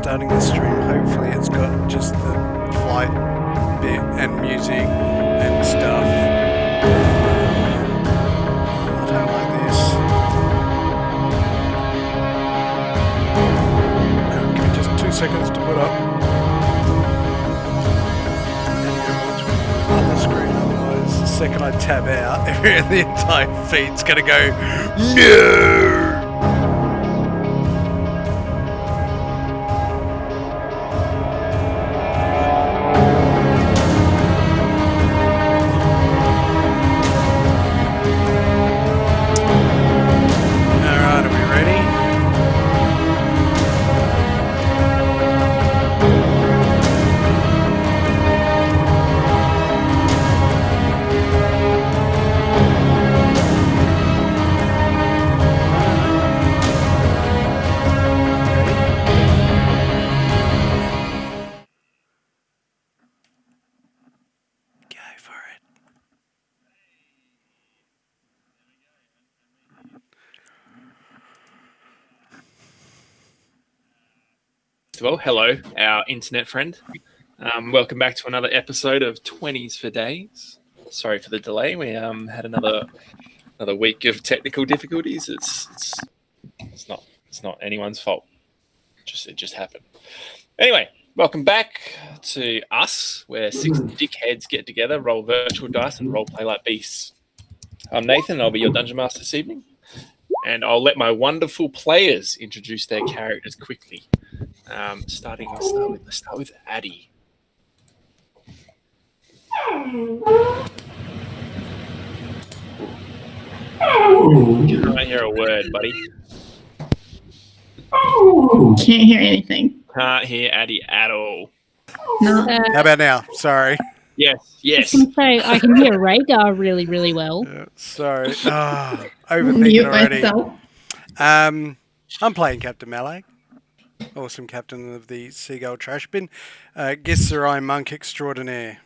starting the stream. Hopefully it's got just the flight bit and music and stuff. I don't like this. Give me just 2 seconds to put up. Other screen, otherwise the second I tab out, the entire feed's gonna go no. Alright, are we ready? Well, hello, our internet friend. Welcome back to another episode of 20s for Days. Sorry for the delay. We had another week of technical difficulties. It's not anyone's fault. It just happened. Anyway, welcome back to us, where 6 dickheads get together, roll virtual dice, and role play like beasts. I'm Nathan. I'll be your dungeon master this evening, and I'll let my wonderful players introduce their characters quickly. Let's start with Addy. Can't hear a word, buddy. Can't hear anything. Can't hear Addy at all. No. How about now? Sorry. Yes. I was going to say, I can hear Rhaegar really, really well. Sorry. Overthinking Mute already. myself. I'm playing Captain Malak. Awesome captain of the Seagull Trashbin. Githzerai monk extraordinaire.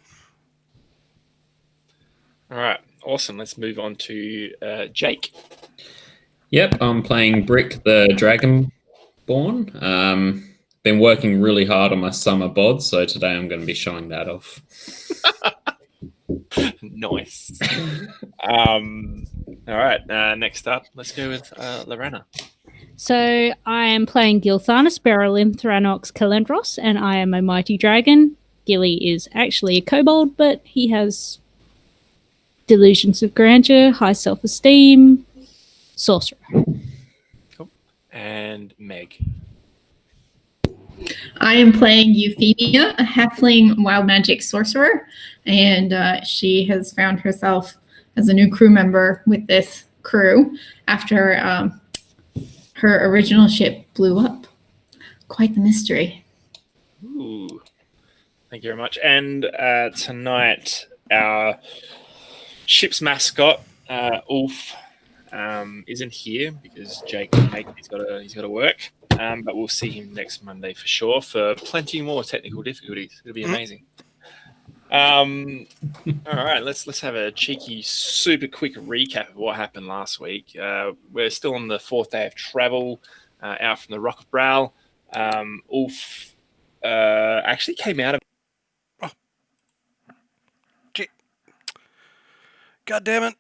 All right. Awesome. Let's move on to Jake. Yep, I'm playing Brick the Dragonborn. Been working really hard on my summer bod, so today I'm going to be showing that off. Nice. All right. Next up, let's go with Lorena. So I am playing Gilthanas Beralim Thranox Kalendros, and I am a mighty dragon. Gilly is actually a kobold, but he has delusions of grandeur, high self-esteem, sorcerer. Cool. And Meg. I am playing Euphemia, a halfling wild magic sorcerer, and she has found herself as a new crew member with this crew after her original ship blew up. Quite the mystery. Ooh. Thank you very much. And tonight, our ship's mascot, Ulf, isn't here because Jake he's got to work. But we'll see him next Monday for sure for plenty more technical difficulties. It'll be amazing. All right, let's have a cheeky, super quick recap of what happened last week. We're still on the 4th day of travel out from the Rock of Brow. Ulf actually came out of. God damn it.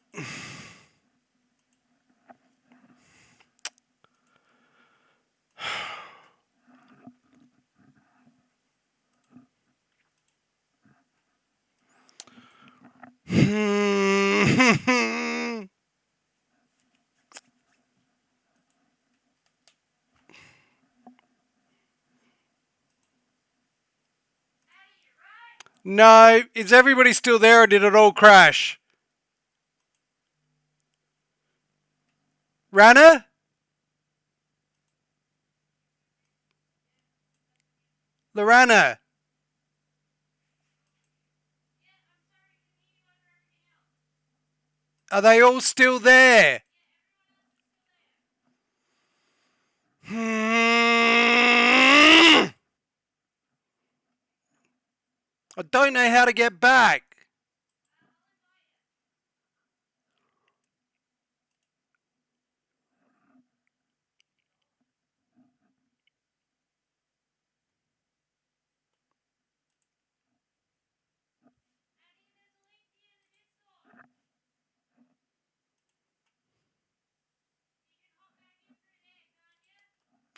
No, is everybody still there or did it all crash? Rana? Lorana? Are they all still there? I don't know how to get back.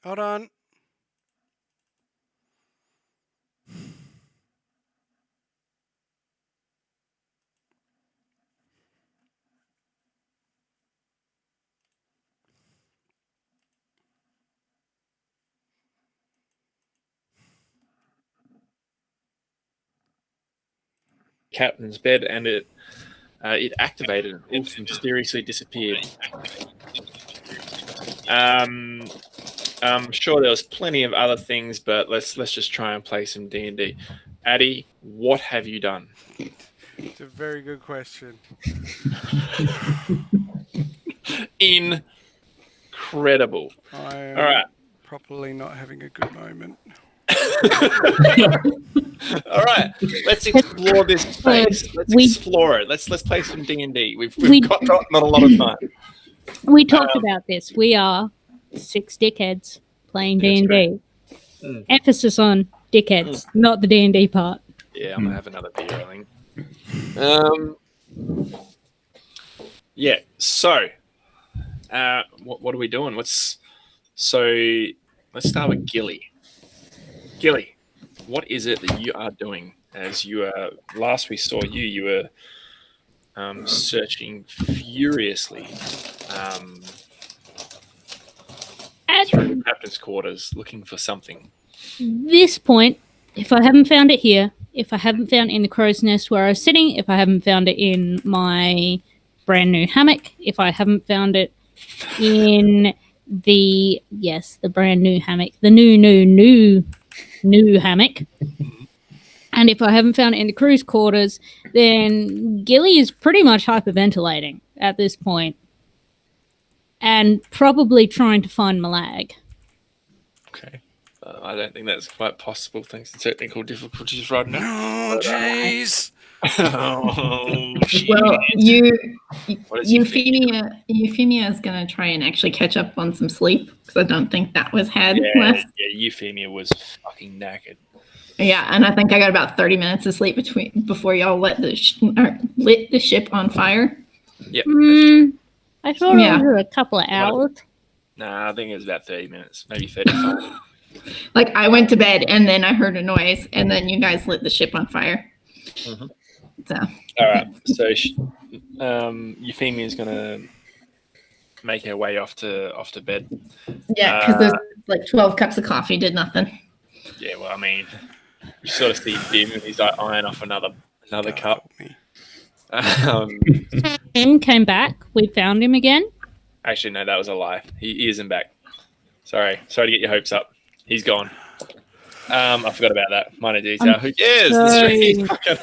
Hold on. Captain's bed, and it activated and also mysteriously disappeared. I'm sure there was plenty of other things, but let's just try and play some D&D. Addy, what have you done? It's a very good question. Incredible. I am All right. properly not having a good moment. All right, let's explore this space. Let's explore it. Let's play some D&D. We've got not a lot of time. We talked about this. We are 6 dickheads playing D&D. Right. Emphasis on dickheads, not the D&D part. Yeah, I'm gonna have another beer, I think. Yeah. So, what are we doing? Let's start with Gilly. Gilly, what is it that you are doing? As you last we saw you, you were searching furiously through the captain's quarters, looking for something. This point, if I haven't found it here, if I haven't found it in the crow's nest where I was sitting, if I haven't found it in my brand new hammock, if I haven't found it in the brand new hammock, the new hammock, and if I haven't found it in the crew's quarters, then Gilly is pretty much hyperventilating at this point and probably trying to find Malag. Okay. I don't think that's quite possible thanks to technical difficulties right now. Oh, jeez. Oh, shit. Well, What is Euphemia is going to try and actually catch up on some sleep because I don't think that was had last. Yeah, Euphemia was fucking knackered. Yeah, and I think I got about 30 minutes of sleep before y'all lit the ship on fire. Yep. I thought it was a couple of hours. Nah, I think it was about 30 minutes, maybe 35. Like, I went to bed, and then I heard a noise, and then you guys lit the ship on fire. Mm-hmm. So. All right, so Euphemia is going to make her way off to beid. Yeah, because there's like 12 cups of coffee did nothing. Yeah, well, I mean, you sort of see Bim, and he's like eyeing off another cup. Bim came back. We found him again. Actually, no, that was a lie. He isn't back. Sorry to get your hopes up. He's gone. I forgot about that. Minor detail. Who cares? Everything's fucking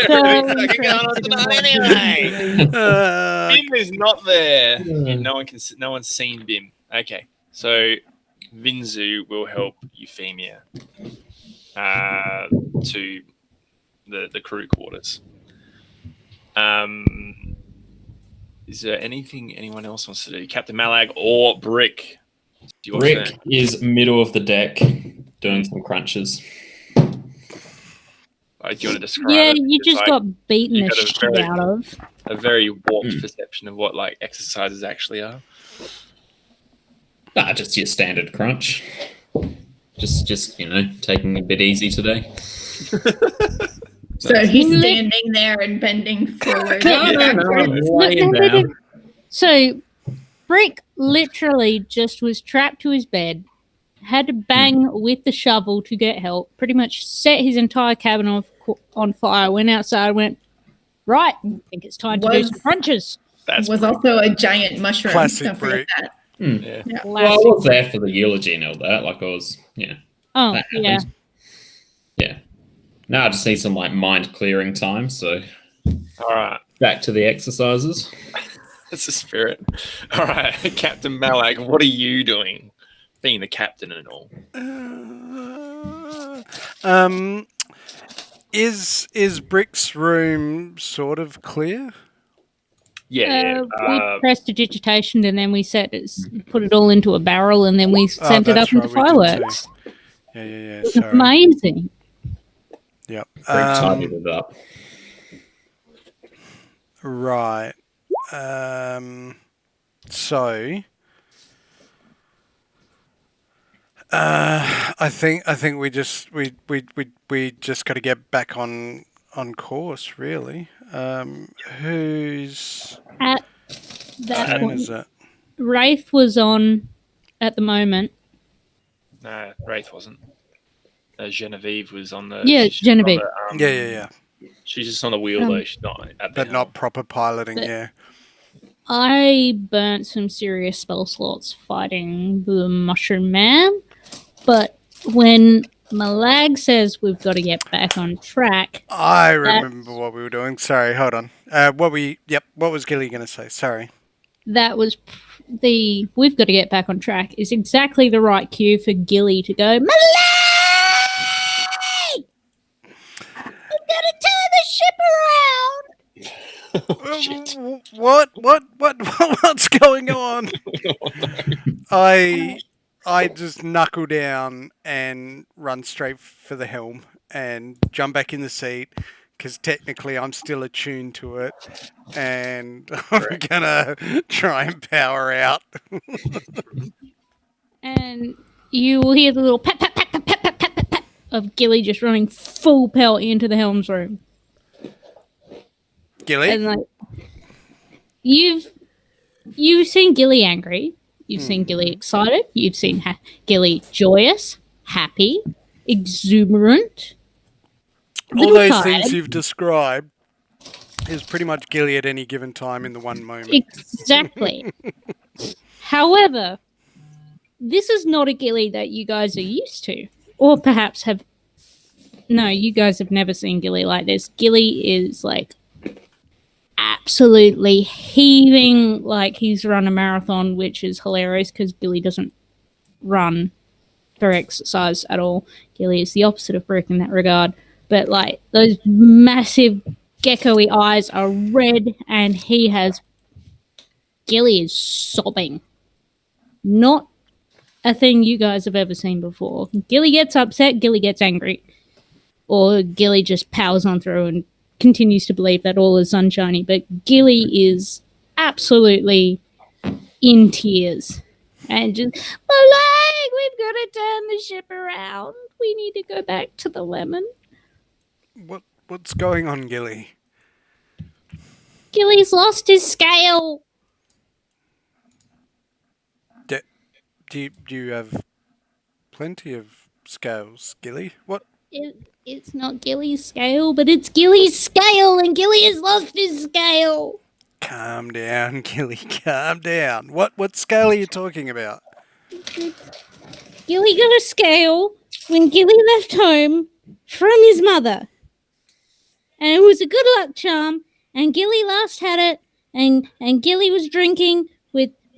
going on tonight anyway. Bim is not there. No one's seen Bim. Okay, so Vinzu will help Euphemia to the crew quarters. Is there anything anyone else wants to do? Captain Malag or Brick? Brick is middle of the deck doing some crunches. Do you want to describe it? Yeah, you just got beaten the shit out of. A very warped perception of what like exercises actually are. Nah, just your standard crunch. Just taking a bit easy today. So he's standing there and bending forward. So Brick literally just was trapped to his bed, had to bang with the shovel to get help, pretty much set his entire cabin on fire, went outside, went, right, I think it's time to do some crunches. Was also a giant mushroom. Classic Brick. Yeah. Well, I was there for the eulogy and all that. Like, I was, Oh, yeah. Yeah. Now I just need some, mind clearing time, so. All right. Back to the exercises. That's the spirit. All right, Captain Malag, what are you doing? Being the captain and all. Is Brick's room sort of clear? Yeah. We pressed digitation and then we put it all into a barrel and then we sent it up with the fireworks. Yeah. It's amazing. Yep. Brick tidied it up. Right. So I think we just got to get back on course, really. Whose At that turn point, is it? Wraith was on at the moment. No, Wraith wasn't. Genevieve was on the. Yeah, she's just Genevieve. On the, Yeah. She's just on the wheel though. She's not at the But not helm. proper piloting. But- Yeah. I burnt some serious spell slots fighting the Mushroom Man, but when Malag says we've got to get back on track, I remember what we were doing. Sorry, hold on. What was Gilly going to say? Sorry. that was the we've got to get back on track is exactly the right cue for Gilly to go, Malag! We've got to turn the ship around! Oh, shit. What's going on? I just knuckle down and run straight for the helm and jump back in the seat because technically I'm still attuned to it, and I'm gonna try and power out. And you will hear the little pat, pat, pat, pat, pat, pat, pat, pat, pat of Gilly just running full pelt into the helm's room. Gilly, And like you've seen Gilly angry, you've seen Gilly excited, you've seen Gilly joyous, happy, exuberant. all little those tired. things you've described is pretty much Gilly at any given time in the one moment. Exactly. However, this is not a Gilly that you guys are used to, or perhaps have. No, you guys have never seen Gilly like this. Gilly is like absolutely heaving like he's run a marathon, which is hilarious because Gilly doesn't run for exercise at all. Gilly is the opposite of Brick in that regard. But like those massive gecko-y eyes are red, and Gilly is sobbing. Not a thing you guys have ever seen before. Gilly gets upset, Gilly gets angry. Or Gilly just powers on through and continues to believe that all is sunshiny, but Gilly is absolutely in tears. And just, Malag, we've got to turn the ship around. We need to go back to the lemon. What's going on, Gilly? Gilly's lost his scale. Do you have plenty of scales, Gilly? What? It's not Gilly's scale, but it's Gilly's scale, and Gilly has lost his scale. Calm down, Gilly. Calm down. What scale are you talking about? Gilly got a scale when Gilly left home from his mother. And it was a good luck charm, and Gilly last had it, and Gilly was drinking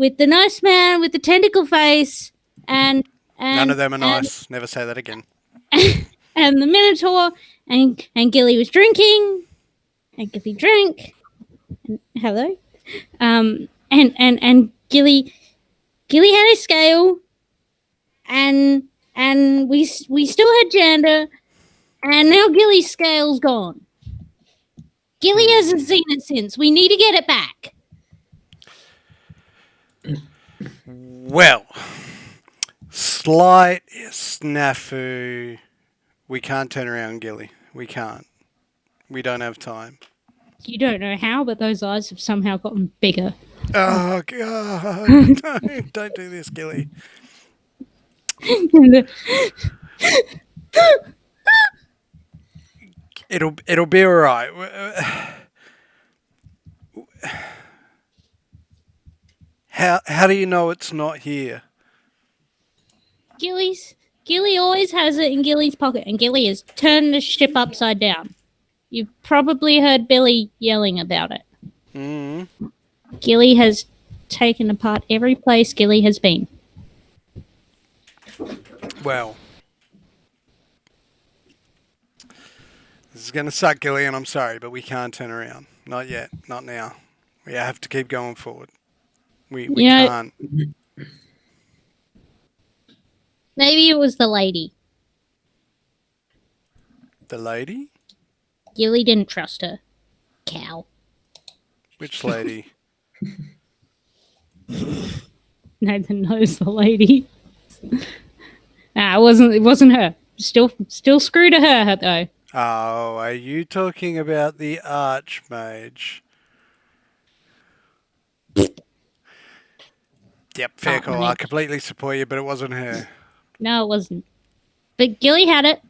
with the nice man with the tentacle face, and None of them are nice. Never say that again. and the Minotaur, and Gilly was drinking, and Gilly drank. And, hello, and Gilly had his scale, and we still had Jander, and now Gilly's scale's gone. Gilly hasn't seen it since. We need to get it back. Well, slight snafu. We can't turn around Gilly. We can't. We don't have time. You don't know how, but those eyes have somehow gotten bigger. Oh, God. Don't do this, Gilly. It'll be all right. How do you know it's not here? Gilly always has it in Gilly's pocket, and Gilly has turned the ship upside down. You've probably heard Billy yelling about it. Mm-hmm. Gilly has taken apart every place Gilly has been. Well, this is going to suck, Gilly, and I'm sorry, but we can't turn around. Not yet. Not now. We have to keep going forward. We can't. Maybe it was the lady. The lady? Gilly didn't trust her. Cow. Which lady? Nathan knows the lady. Nah, it wasn't her. Still screw to her though. Oh, are you talking about the Archmage? Yep, fair call. I Archmage. completely support you, but it wasn't her. No, it wasn't. But Gilly had it.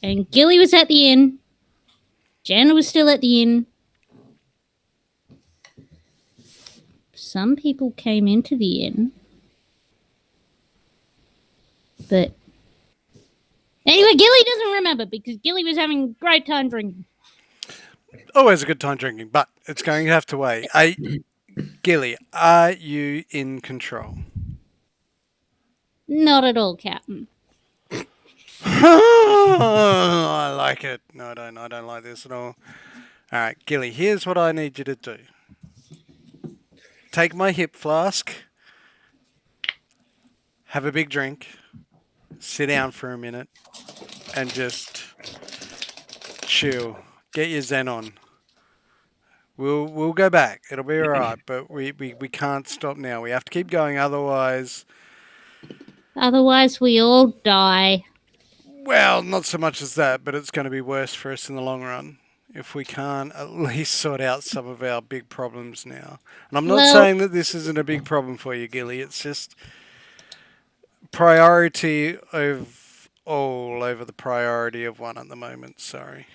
And Gilly was at the inn. Jana was still at the inn. Some people came into the inn. But anyway, Gilly doesn't remember because Gilly was having a great time drinking. Always a good time drinking, but it's going to have to wait. Gilly, are you in control? Not at all, Captain. I like it. No, I don't like this at all. All right, Gilly, here's what I need you to do. Take my hip flask, have a big drink, sit down for a minute, and just chill. Get your zen on. We'll go back. It'll be all right, but we can't stop now. We have to keep going, otherwise... Otherwise, we all die. Well, not so much as that, but it's going to be worse for us in the long run if we can't at least sort out some of our big problems now. And I'm not saying that this isn't a big problem for you, Gilly. It's just priority of all over the priority of one at the moment. Sorry.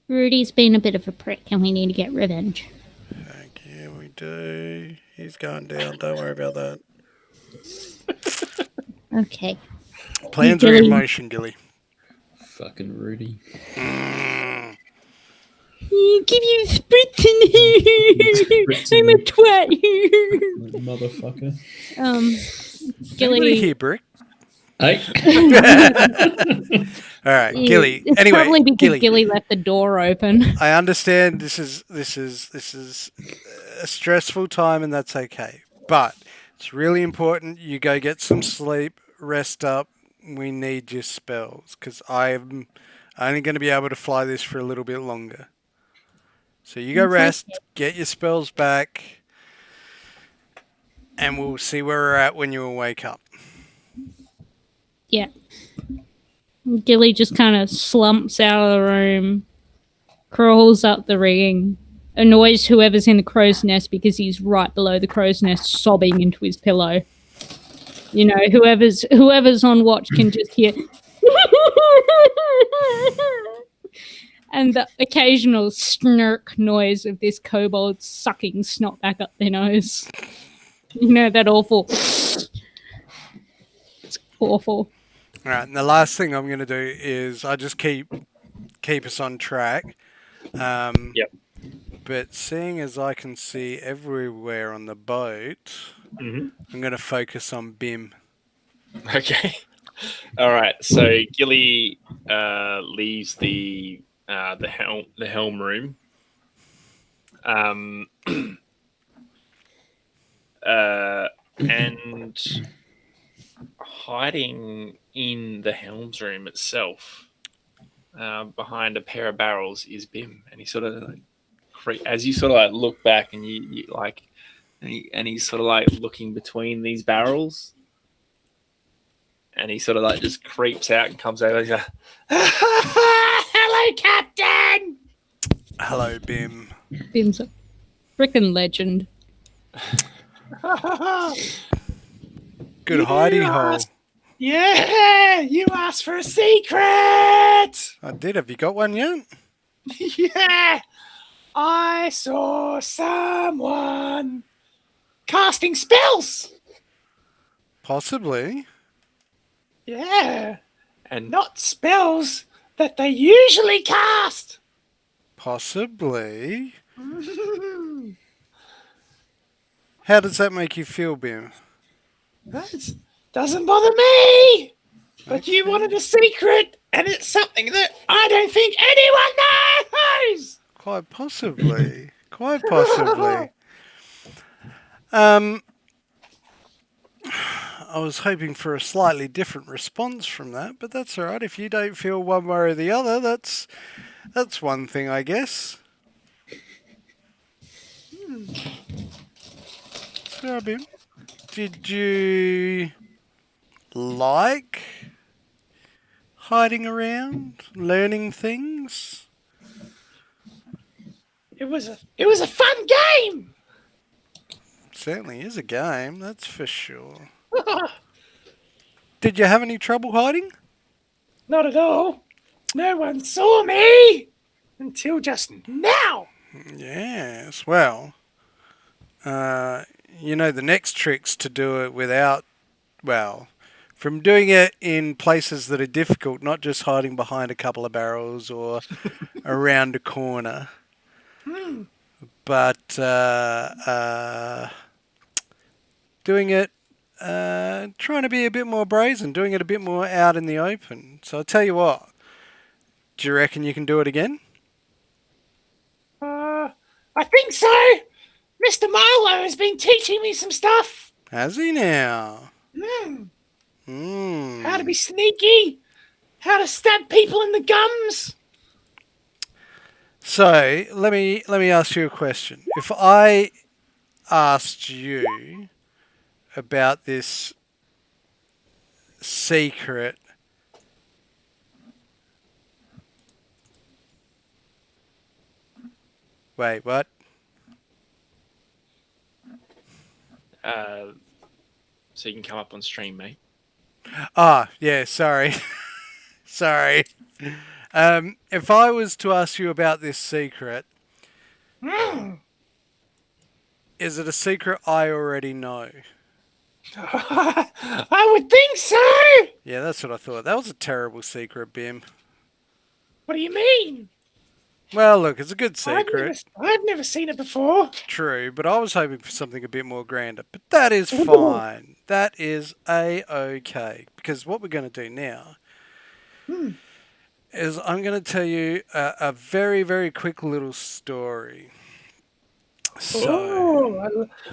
Rudy's been a bit of a prick and we need to get revenge. Thank you, we do. He's going down. Don't worry about that. Okay. Plans are in motion, Gilly. Fucking Rudy. Give you spritz in here. I'm a twat. Motherfucker. Gilly. Anybody here, Brick? Hey. All right, Gilly. It's anyway, probably because Gilly left the door open. I understand this is a stressful time, and that's okay. But it's really important you go get some sleep, rest up. We need your spells because I'm only going to be able to fly this for a little bit longer. So you go rest, get your spells back, and we'll see where we're at when you wake up. Yeah. Gilly just kind of slumps out of the room, crawls up the ring, annoys whoever's in the crow's nest because he's right below the crow's nest sobbing into his pillow. You know, whoever's on watch can just hear and the occasional snirk noise of this kobold sucking snot back up their nose. You know, that awful. It's awful. All right, and the last thing I'm going to do is I just keep us on track. Yep. But seeing as I can see everywhere on the boat, I'm going to focus on Bim. Okay. All right. So Gilly leaves the helm room. And hiding in the helms room itself, behind a pair of barrels, is Bim, and he sort of as you sort of like look back and you like, and he's sort of like looking between these barrels, and he sort of like just creeps out and comes over. He's like, "Hello, Captain." Hello, Bim. Bim's a frickin' legend. Good hidey hole. Yeah, you asked for a secret. I did. Have you got one yet? Yeah, I saw someone casting spells. Possibly. Yeah, and not spells that they usually cast. Possibly. How does that make you feel, Bim? That doesn't bother me. But you wanted a secret, and it's something that I don't think anyone knows. Quite possibly. Quite possibly. I was hoping for a slightly different response from that, but that's all right. If you don't feel one way or the other, that's one thing, I guess. So, Bim, did you like hiding around, learning things? It was a fun game. Certainly is a game, that's for sure. Did you have any trouble hiding? Not at all. No one saw me until just now. Yes, well, the next trick's to do it without, well, from doing it in places that are difficult, not just hiding behind a couple of barrels or around a corner, but doing it, trying to be a bit more brazen, doing it a bit more out in the open. So I'll tell you what, do you reckon you can do it again? I think so. Mr. Marlowe has been teaching me some stuff. Has he now? How to be sneaky. How to stab people in the gums. So let me ask you a question. If I asked you about this secret, wait, what? So you can come up on stream, mate. Ah, yeah, sorry. Sorry. If I was to ask you about this secret, is it a secret I already know? I would think so. Yeah, that's what I thought. That was a terrible secret, Bim. What do you mean? Well, look, it's a good secret. I've never seen it before. True, but I was hoping for something a bit more grander. But that is fine. That is A-okay. Because what we're going to do now is I'm going to tell you a very, very quick little story. So,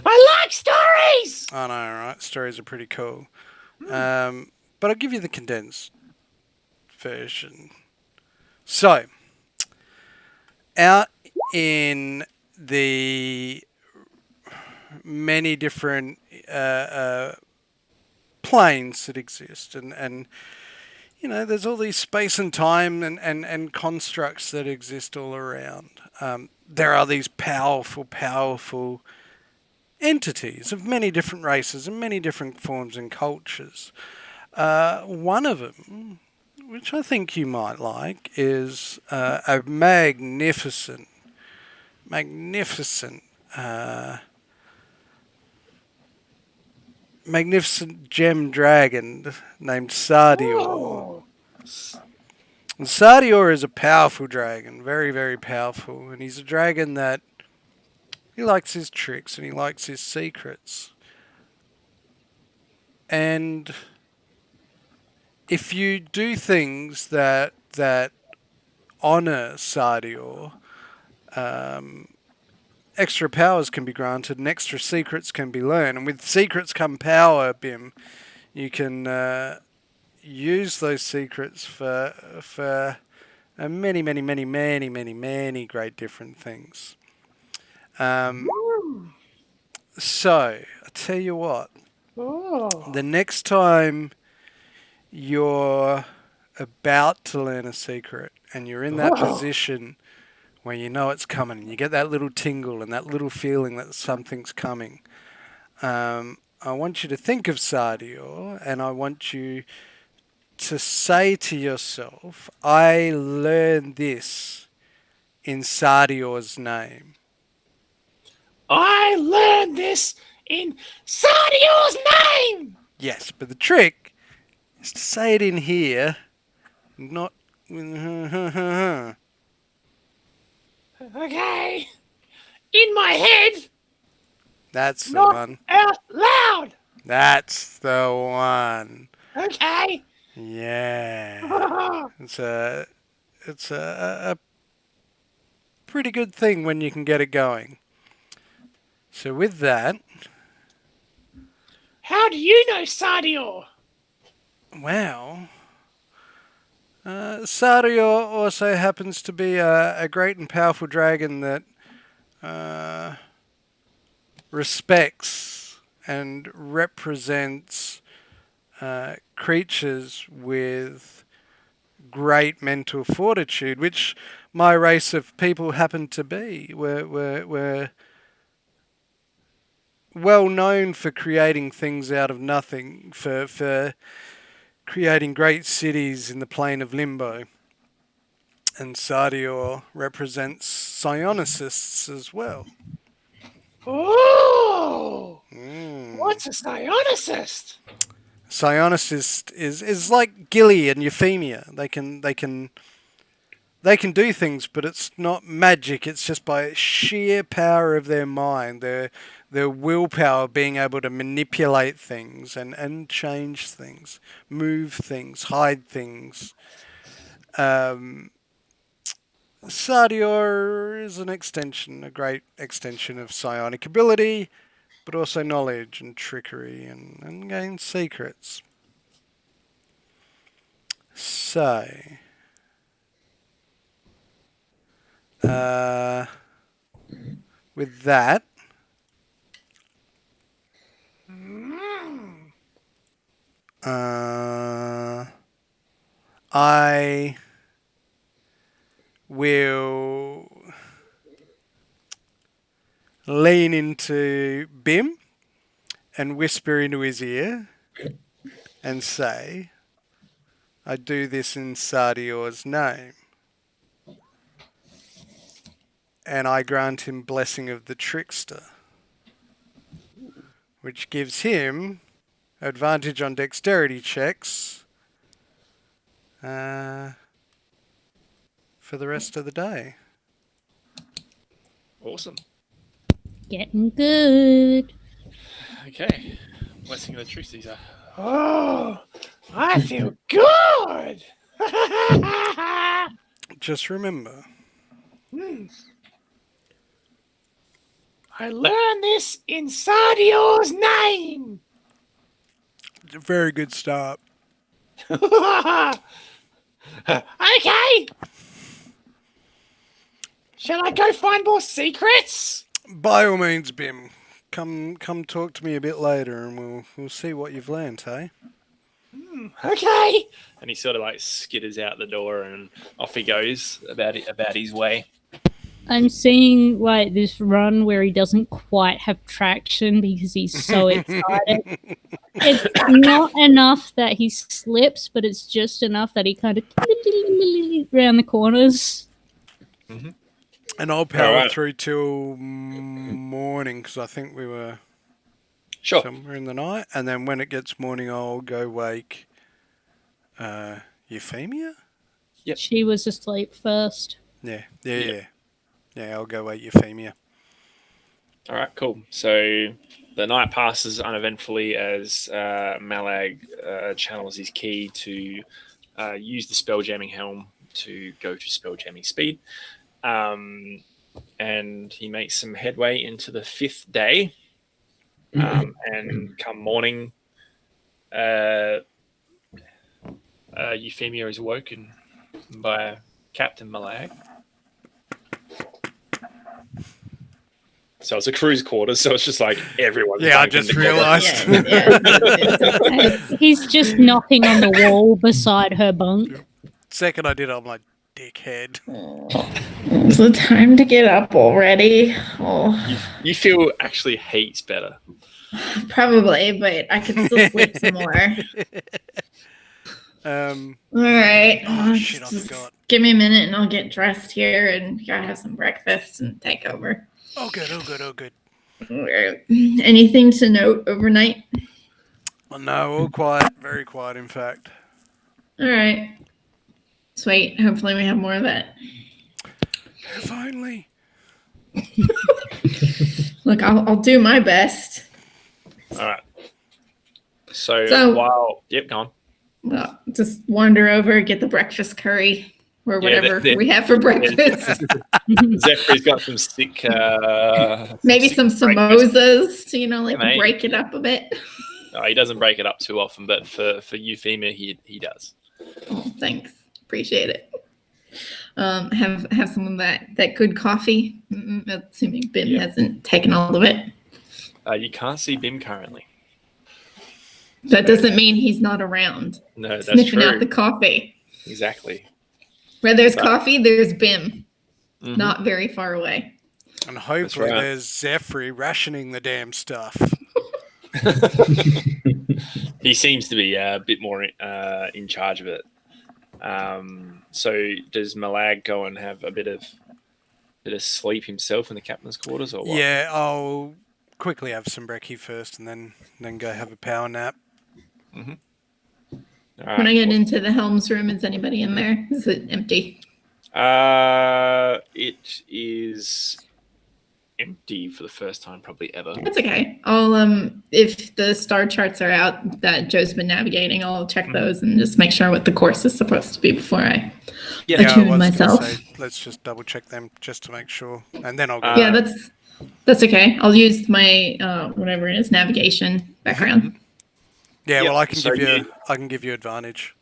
I like stories. I know, right? Stories are pretty cool. But I'll give you the condensed version. So, out in the many different planes that exist, and there's all these space and time and constructs that exist all around. There are these powerful entities of many different races and many different forms and cultures. One of them, which I think you might like, is a magnificent gem dragon named Sardior. And Sardior is a powerful dragon, very, very powerful, and he's a dragon that he likes his tricks and he likes his secrets. And if you do things that honor Sardior, extra powers can be granted and extra secrets can be learned. And with secrets come power, Bim. You can use those secrets for many great different things. So, I tell you what. The next time you're about to learn a secret and you're in that position where you know it's coming and you get that little tingle and that little feeling that something's coming, I want you to think of Sardior and I want you to say to yourself, I learned this in Sardior's name. I learned this in Sardior's name! Yes, but the trick is to say it in here, not... Okay. In my head. That's the not one. Out loud. That's the one. Okay. Yeah. It's a pretty good thing when you can get it going. So with that... How do you know Sardior? Well... Sardior also happens to be a great and powerful dragon that respects and represents creatures with great mental fortitude, which my race of people happen to be. We're well known for creating things out of nothing, for creating great cities in the plane of limbo. And Sardior represents psionicists as well. Oh, what's a psionicist? Psionicist is like Gilly and Euphemia. They can do things, but it's not magic. It's just by sheer power of their mind, their willpower, being able to manipulate things and change things, move things, hide things. Sardior is an extension, a great extension of psionic ability, but also knowledge and trickery and gain secrets. So, with that, I will lean into Bim and whisper into his ear and say, I do this in Sardior's name. And I grant him blessing of the trickster, which gives him advantage on dexterity checks for the rest of the day. Awesome. Getting good. Okay. Blessing of the trickster. Oh, I feel good. Just remember, I learned this in Sardior's name. a very good start. Okay. Shall I go find more secrets? By all means, Bim, come talk to me a bit later, and we'll see what you've learned, hey? Okay. And he sort of like skitters out the door, and off he goes about his way. I'm seeing like this run where he doesn't quite have traction because he's so excited. It's not enough that he slips, but it's just enough that he kind of around the corners. And I'll power through till morning, because I think we were somewhere in the night. And then when it gets morning, I'll go wake Euphemia? Yep. She was asleep first. Yeah, I'll go wake Euphemia. All right, cool. So the night passes uneventfully as Malag channels his key to use the spelljamming helm to go to spelljamming speed. And he makes some headway into the 5th day. And come morning, Euphemia is awoken by Captain Malag. So it's a cruise quarters, so it's just like everyone. Yeah, I just realised. He's just knocking on the wall beside her bunk. Second I did it, I'm like, dickhead. Is it time to get up already? You feel actually heaps better. Probably, but I could still sleep some more. All right. Oh, shit, I forgot. Give me a minute and I'll get dressed here and gotta have some breakfast and take over. Oh, good. Anything to note overnight? Well, no, all quiet. Very quiet, in fact. All right. Sweet. Hopefully we have more of that. If only. Look, I'll do my best. All right. So while... Yep, go on. Well, just wander over, get the breakfast curry or whatever we have for breakfast. Zephyr's got some sick... maybe some samosas to, break it up a bit. No, he doesn't break it up too often, but for Euphemia, he does. Oh, thanks. Appreciate it. Have some of that good coffee. Assuming Bim hasn't taken all of it. You can't see Bim currently. That doesn't mean he's not around. No, that's sniffing true. out the coffee. exactly. Where there's But- coffee, there's Bim. Mhm. Not very far away. And hopefully right. there's Zephyr rationing the damn stuff. He seems to be a bit more in charge of it. So does Malag go and have a bit of sleep himself in the captain's quarters, or what? Yeah, I'll quickly have some brekkie first and then go have a power nap. All When I right. get into the helm's room, is anybody in there? Is it empty? It is empty for the first time probably ever. That's okay. I'll if the star charts are out that Joe's been navigating, I'll check those and just make sure what the course is supposed to be before I Yeah, attune I was gonna myself. say, let's just double check them just to make sure, and then I'll go. Yeah, that's okay. I'll use my whatever it is, navigation background. Yeah, Yep, well, I can so give you advantage.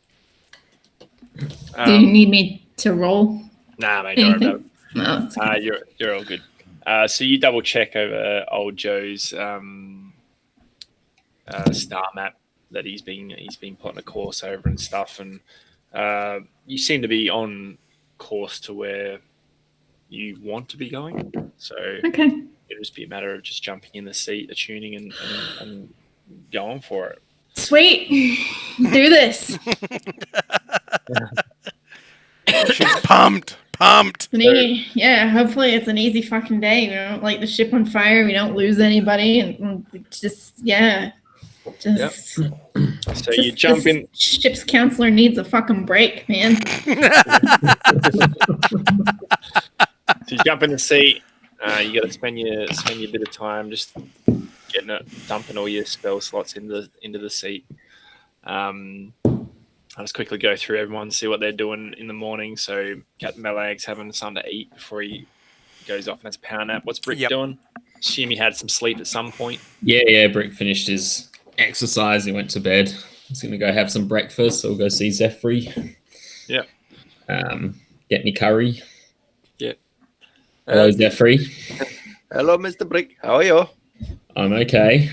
Do you need me to roll Nah, mate, don't worry about anything? No, it's okay. it. You're all good. So you double check over old Joe's star map that he's been plotting a course over and stuff, and you seem to be on course to where you want to be going. So Okay. it'll just be a matter of just jumping in the seat, attuning, and going for it. Sweet. Do this. She's pumped. Yeah, hopefully it's an easy fucking day. We don't light the ship on fire. We don't lose anybody, and just So you jump in. Ship's counselor needs a fucking break, man. So you jump in the seat. You got to spend your bit of time just dumping all your spell slots into the seat. I'll just quickly go through everyone, see what they're doing in the morning. So Captain Malag's having something to eat before he goes off and has a power nap. What's Brick doing? Assume he had some sleep at some point. Yeah. Brick finished his exercise. He went to bed. He's going to go have some breakfast. So we'll go see Zephyr. Yeah. Get any curry. Yeah. Hello, Zephyr. Hello, Mr. Brick. How are you? I'm okay.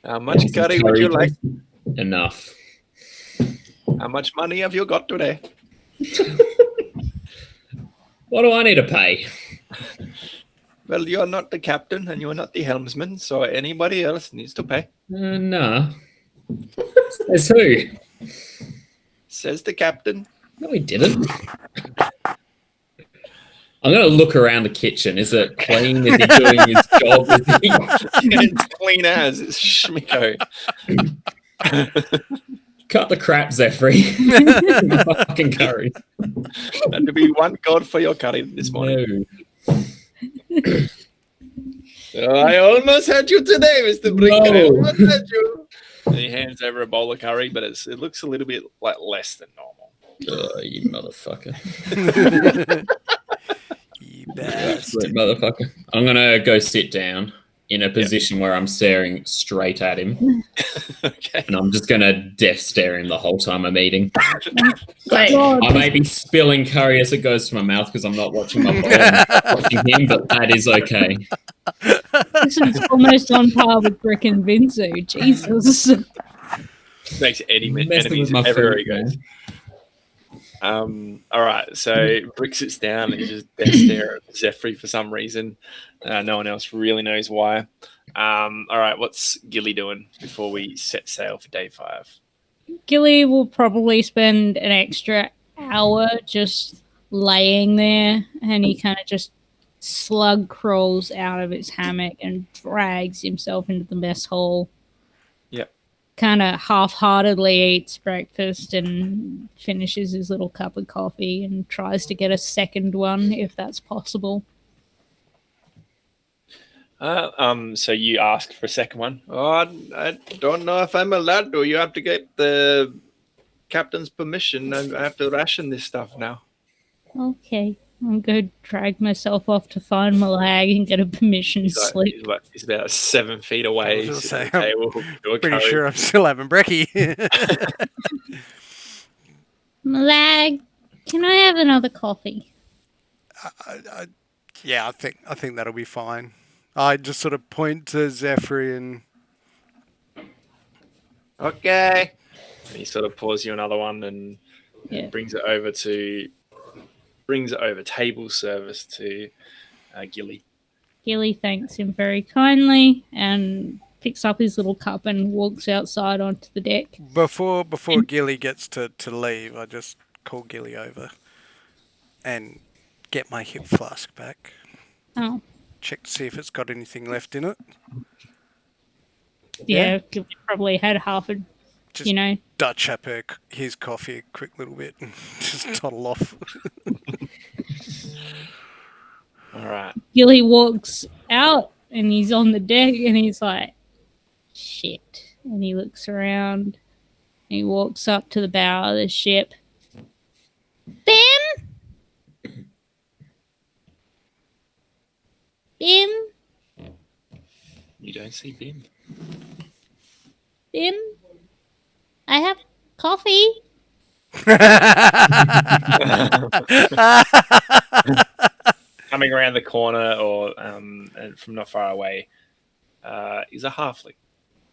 How much curry would you like? Enough. How much money have you got today? What do I need to pay? Well, you're not the captain and you're not the helmsman, so anybody else needs to pay. Nah. Says who? Says the captain. No, he didn't. I'm going to look around the kitchen. Is it clean? Is he doing his job? It's clean as. It's schmicko. Cut the crap, Zephyr. Fucking curry. And to be one god for your curry this morning. No. I almost had you today, Mr. Brick. No. I almost had you. And he hands over a bowl of curry, but it looks a little bit like less than normal. You motherfucker. You Absolute bastard. motherfucker. I'm going to go sit down in a position where I'm staring straight at him. Okay. And I'm just going to death stare him the whole time I'm eating. Like, I may be spilling curry as it goes to my mouth because I'm not watching my phone, watching him, but that is okay. This is almost on par with Brick and Vinzu. Jesus. Makes Messing enemies with my everywhere food, he goes. man. All right, so Brick sits down and he just death stare at Zephyr for some reason. No one else really knows why. All right, what's Gilly doing before we set sail for day 5? Gilly will probably spend an extra hour just laying there, and he kind of just slug crawls out of his hammock and drags himself into the mess hall. Yep. Kind of half-heartedly eats breakfast and finishes his little cup of coffee and tries to get a second one if that's possible. So you ask for a second one. Oh, I don't know if I'm allowed to. You have to get the captain's permission. I have to ration this stuff now. Okay, I'm going to drag myself off to find Malag and get a permission He's, slip. he's about 7 feet away. I was sitting gonna at say, the table, do a Pretty curry. sure I'm still having brekkie. Malag, can I have another coffee? Yeah, I think that'll be fine. I just sort of point to Zephyr and Okay. And he sort of pours you another one, and Yeah. brings it over table service to Gilly. Gilly thanks him very kindly and picks up his little cup and walks outside onto the deck. Before Gilly gets to leave, I just call Gilly over and get my hip flask back. Oh, Check to see if it's got anything left in it. yeah, Gilly probably had half a, Just Dutch up his coffee a quick little bit and just toddle off. All right. Gilly walks out and he's on the deck and he's like, shit. And he looks around and he walks up to the bow of the ship. Bim! Bim? You don't see Bim. Bim? I have coffee. Coming around the corner or and from not far away is a halfling,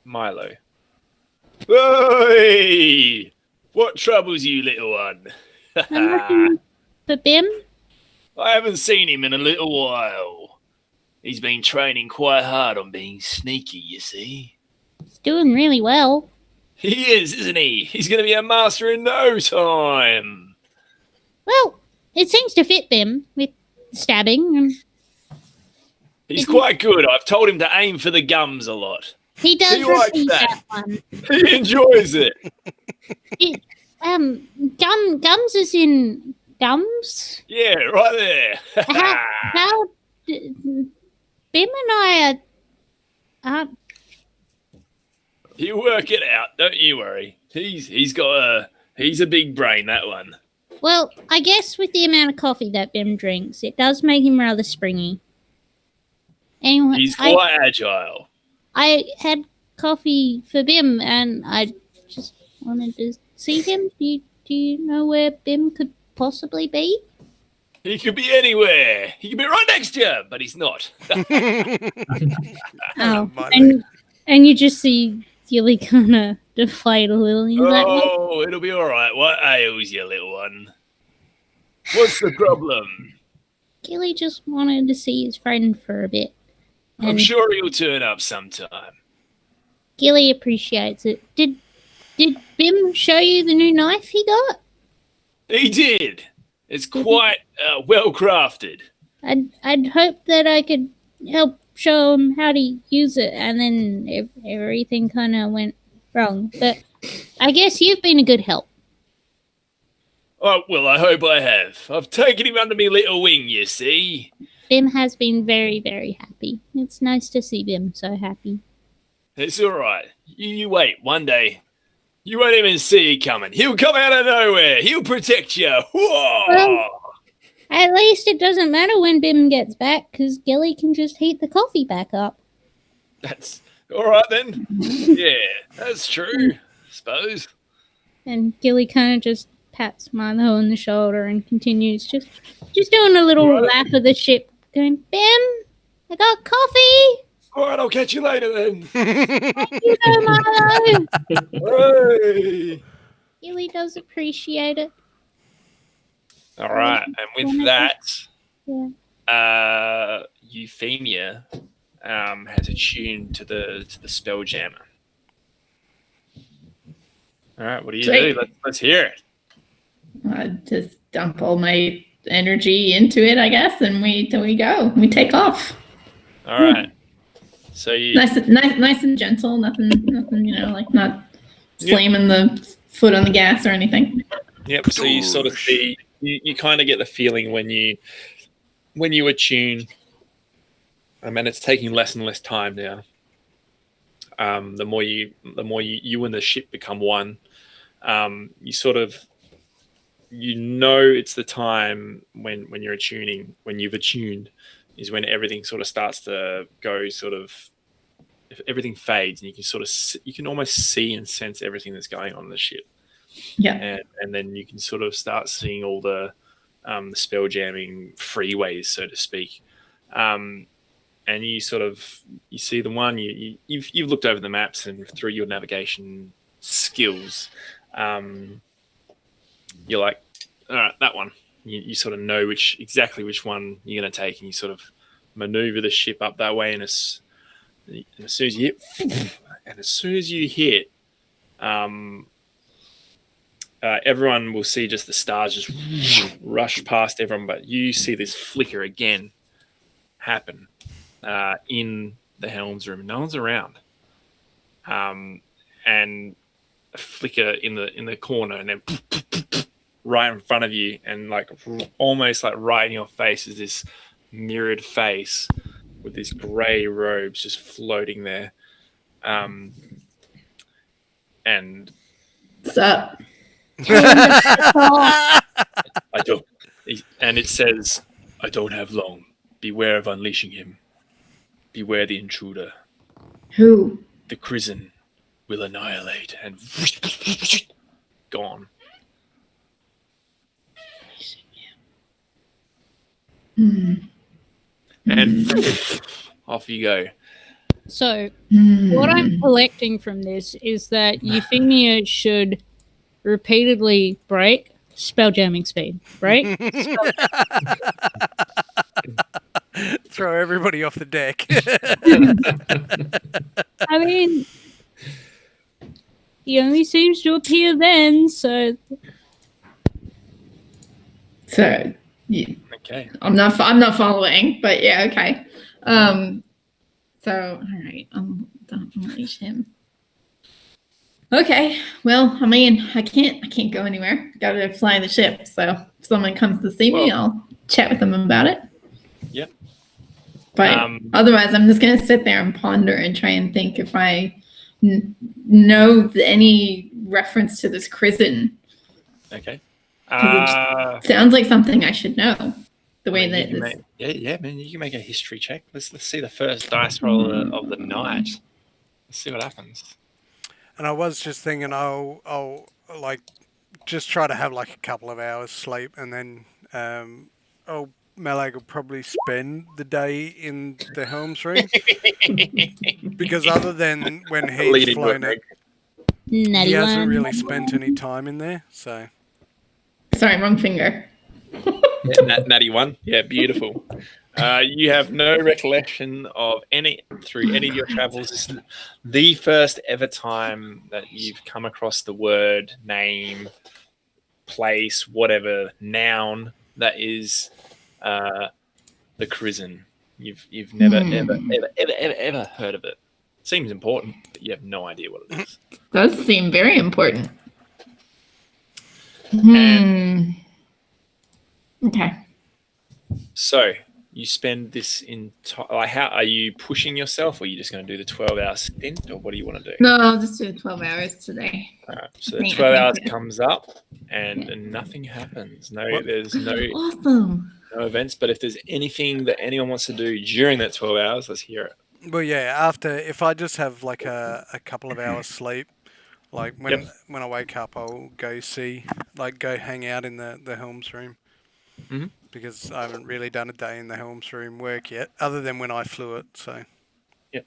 Milo. Hey! What troubles you, little one? I'm looking for Bim. I haven't seen him in a little while. He's been training quite hard on being sneaky, you see. He's doing really well. He is, isn't he? He's going to be a master in no time. Well, it seems to fit Bim with stabbing. And He's quite good. I've told him to aim for the gums a lot. he does He likes repeat that. that one. He enjoys it. Gums is in gums. Yeah, right there. How Bim and I aren't. You work it out, don't you worry. He's a big brain, that one. Well, I guess with the amount of coffee that Bim drinks, it does make him rather springy. Anyway, He's quite agile. I had coffee for Bim, and I just wanted to see him. Do you know where Bim could possibly be? He could be anywhere. He could be right next to you, but he's not. Oh, and you just see Gilly kind of deflate a little. He's like, Oh, it'll be all right. What ails you, little one? What's the problem? Gilly just wanted to see his friend for a bit. I'm And sure he'll turn up sometime. Gilly appreciates it. Did Bim show you the new knife he got? He did. It's quite well crafted. I'd hoped that I could help show him how to use it, and then everything kind of went wrong. But I guess you've been a good help. Oh, well, I hope I have. I've taken him under me little wing, you see. Bim has been very, very happy. It's nice to see Bim so happy. It's all right. You wait. One day, you won't even see it coming. He'll come out of nowhere. He'll protect you. Whoa! Well, at least it doesn't matter when Bim gets back, because Gilly can just heat the coffee back up. That's all right then. Yeah, that's true. I suppose. And Gilly kind of just pats Milo on the shoulder and continues just doing a little lap of the ship, going, Bim, I got coffee. All right, I'll catch you later then. Thank you, Milo. Hey. Gilly does appreciate it. All right, and with that, Yeah. Euphemia has attuned to the Spelljammer. All right, what do you Sweet. do? Let's hear it. Just dump all my energy into it, I guess, and we go. We take off. All right. So you Nice and gentle. Nothing. Like not slamming the foot on the gas or anything. Yep. So you sort of see, you kind of get the feeling when you attune. I mean, it's taking less and less time now. The more you and the ship become one. You sort of, it's the time when you're attuning, when you've attuned, is when everything sort of starts to go sort of, if everything fades, and you can sort of you can almost see and sense everything that's going on in the ship. Yeah. And then you can sort of start seeing all the spell jamming freeways, so to speak. And you see the one you've looked over the maps and through your navigation skills, you're like, all right, that one. You sort of know exactly which one you're going to take, and you sort of maneuver the ship up that way. And as soon as you hit, everyone will see just the stars just rush past everyone, but you see this flicker again happen in the helms room. No one's around, and a flicker in the corner, and then right in front of you, and like almost like right in your face is this mirrored face with these grey robes just floating there, and What's up? I don't. And it says, "I don't have long. Beware of unleashing him. Beware the intruder. Who? The Crizzen will annihilate." And gone. And off you go. So, what I'm collecting from this is that Euphemia should repeatedly break spelljamming speed, right? Throw everybody off the deck. I mean, he only seems to appear then, so Yeah, Okay. I'm not following, but yeah, okay. So all right, don't unleash him. Okay, well, I mean, I can't go anywhere. Got to fly the ship. So if someone comes to see me, I'll chat with them about it. Yep. But otherwise, I'm just gonna sit there and ponder and try and think if I know any reference to this Crizzen. Okay. Sounds like something I should know. The way that this... man, you can make a history check. Let's see the first dice roll of the night. Let's see what happens. And I was just thinking, I'll like just try to have like a couple of hours sleep, and then Malag will probably spend the day in the helms room because other than when he's flown it, he hasn't really spent any time in there. So sorry, wrong finger. Natty one. Yeah, beautiful. You have no recollection of through any of your travels. This is the first ever time that you've come across the word, name, place, whatever, noun that is the Crizzen. You've never ever heard of it. Seems important, but you have no idea what it is. Does seem very important. Okay. So you spend this how are you pushing yourself, or are you just going to do the 12-hour stint, or what do you want to do? No, I'll just do 12 hours today. All right, so the 12 hours comes up and nothing happens. There's no awesome. No events, but if there's anything that anyone wants to do during that 12 hours, let's hear it. Well, yeah, if I just have like a couple of hours sleep, like when I wake up, I'll go hang out in the helms room. Mm-hmm. Because I haven't really done a day in the helms room work yet, other than when I flew it. So. Yep.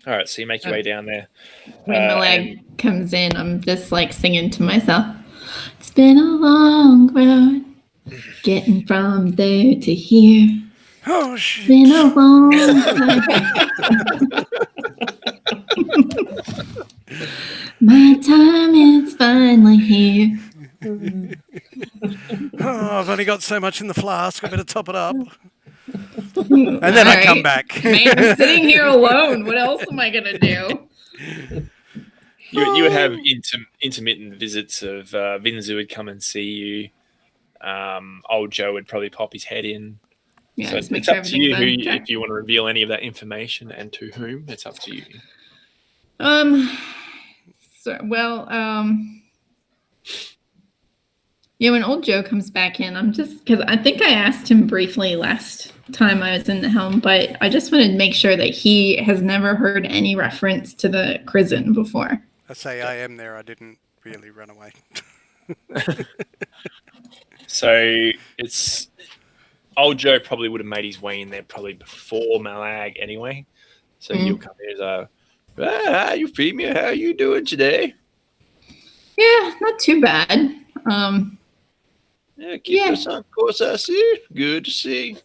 All right, so you make your way down there. When Malag comes in, I'm just like singing to myself. It's been a long road, getting from there to here. Oh shit! Been a long time. My time is finally here. Oh, I've only got so much in the flask. I better top it up. And then I come back. Man, I'm sitting here alone. What else am I gonna do? You would have intermittent visits of Vinzu would come and see you. Old Joe would probably pop his head in. Yeah, so it's up to you if you want to reveal any of that information, and to whom. It's up to you. Yeah, when old Joe comes back in, I'm just, because I think I asked him briefly last time I was in the helm, but I just wanted to make sure that he has never heard any reference to the Crizzen before. I say I am there. I didn't really run away. So it's old Joe probably would have made his way in there probably before Malag anyway. So you'll come here as Euphemia, how are you doing today? Yeah, not too bad. Yeah, keep us on course, I see. Good to see.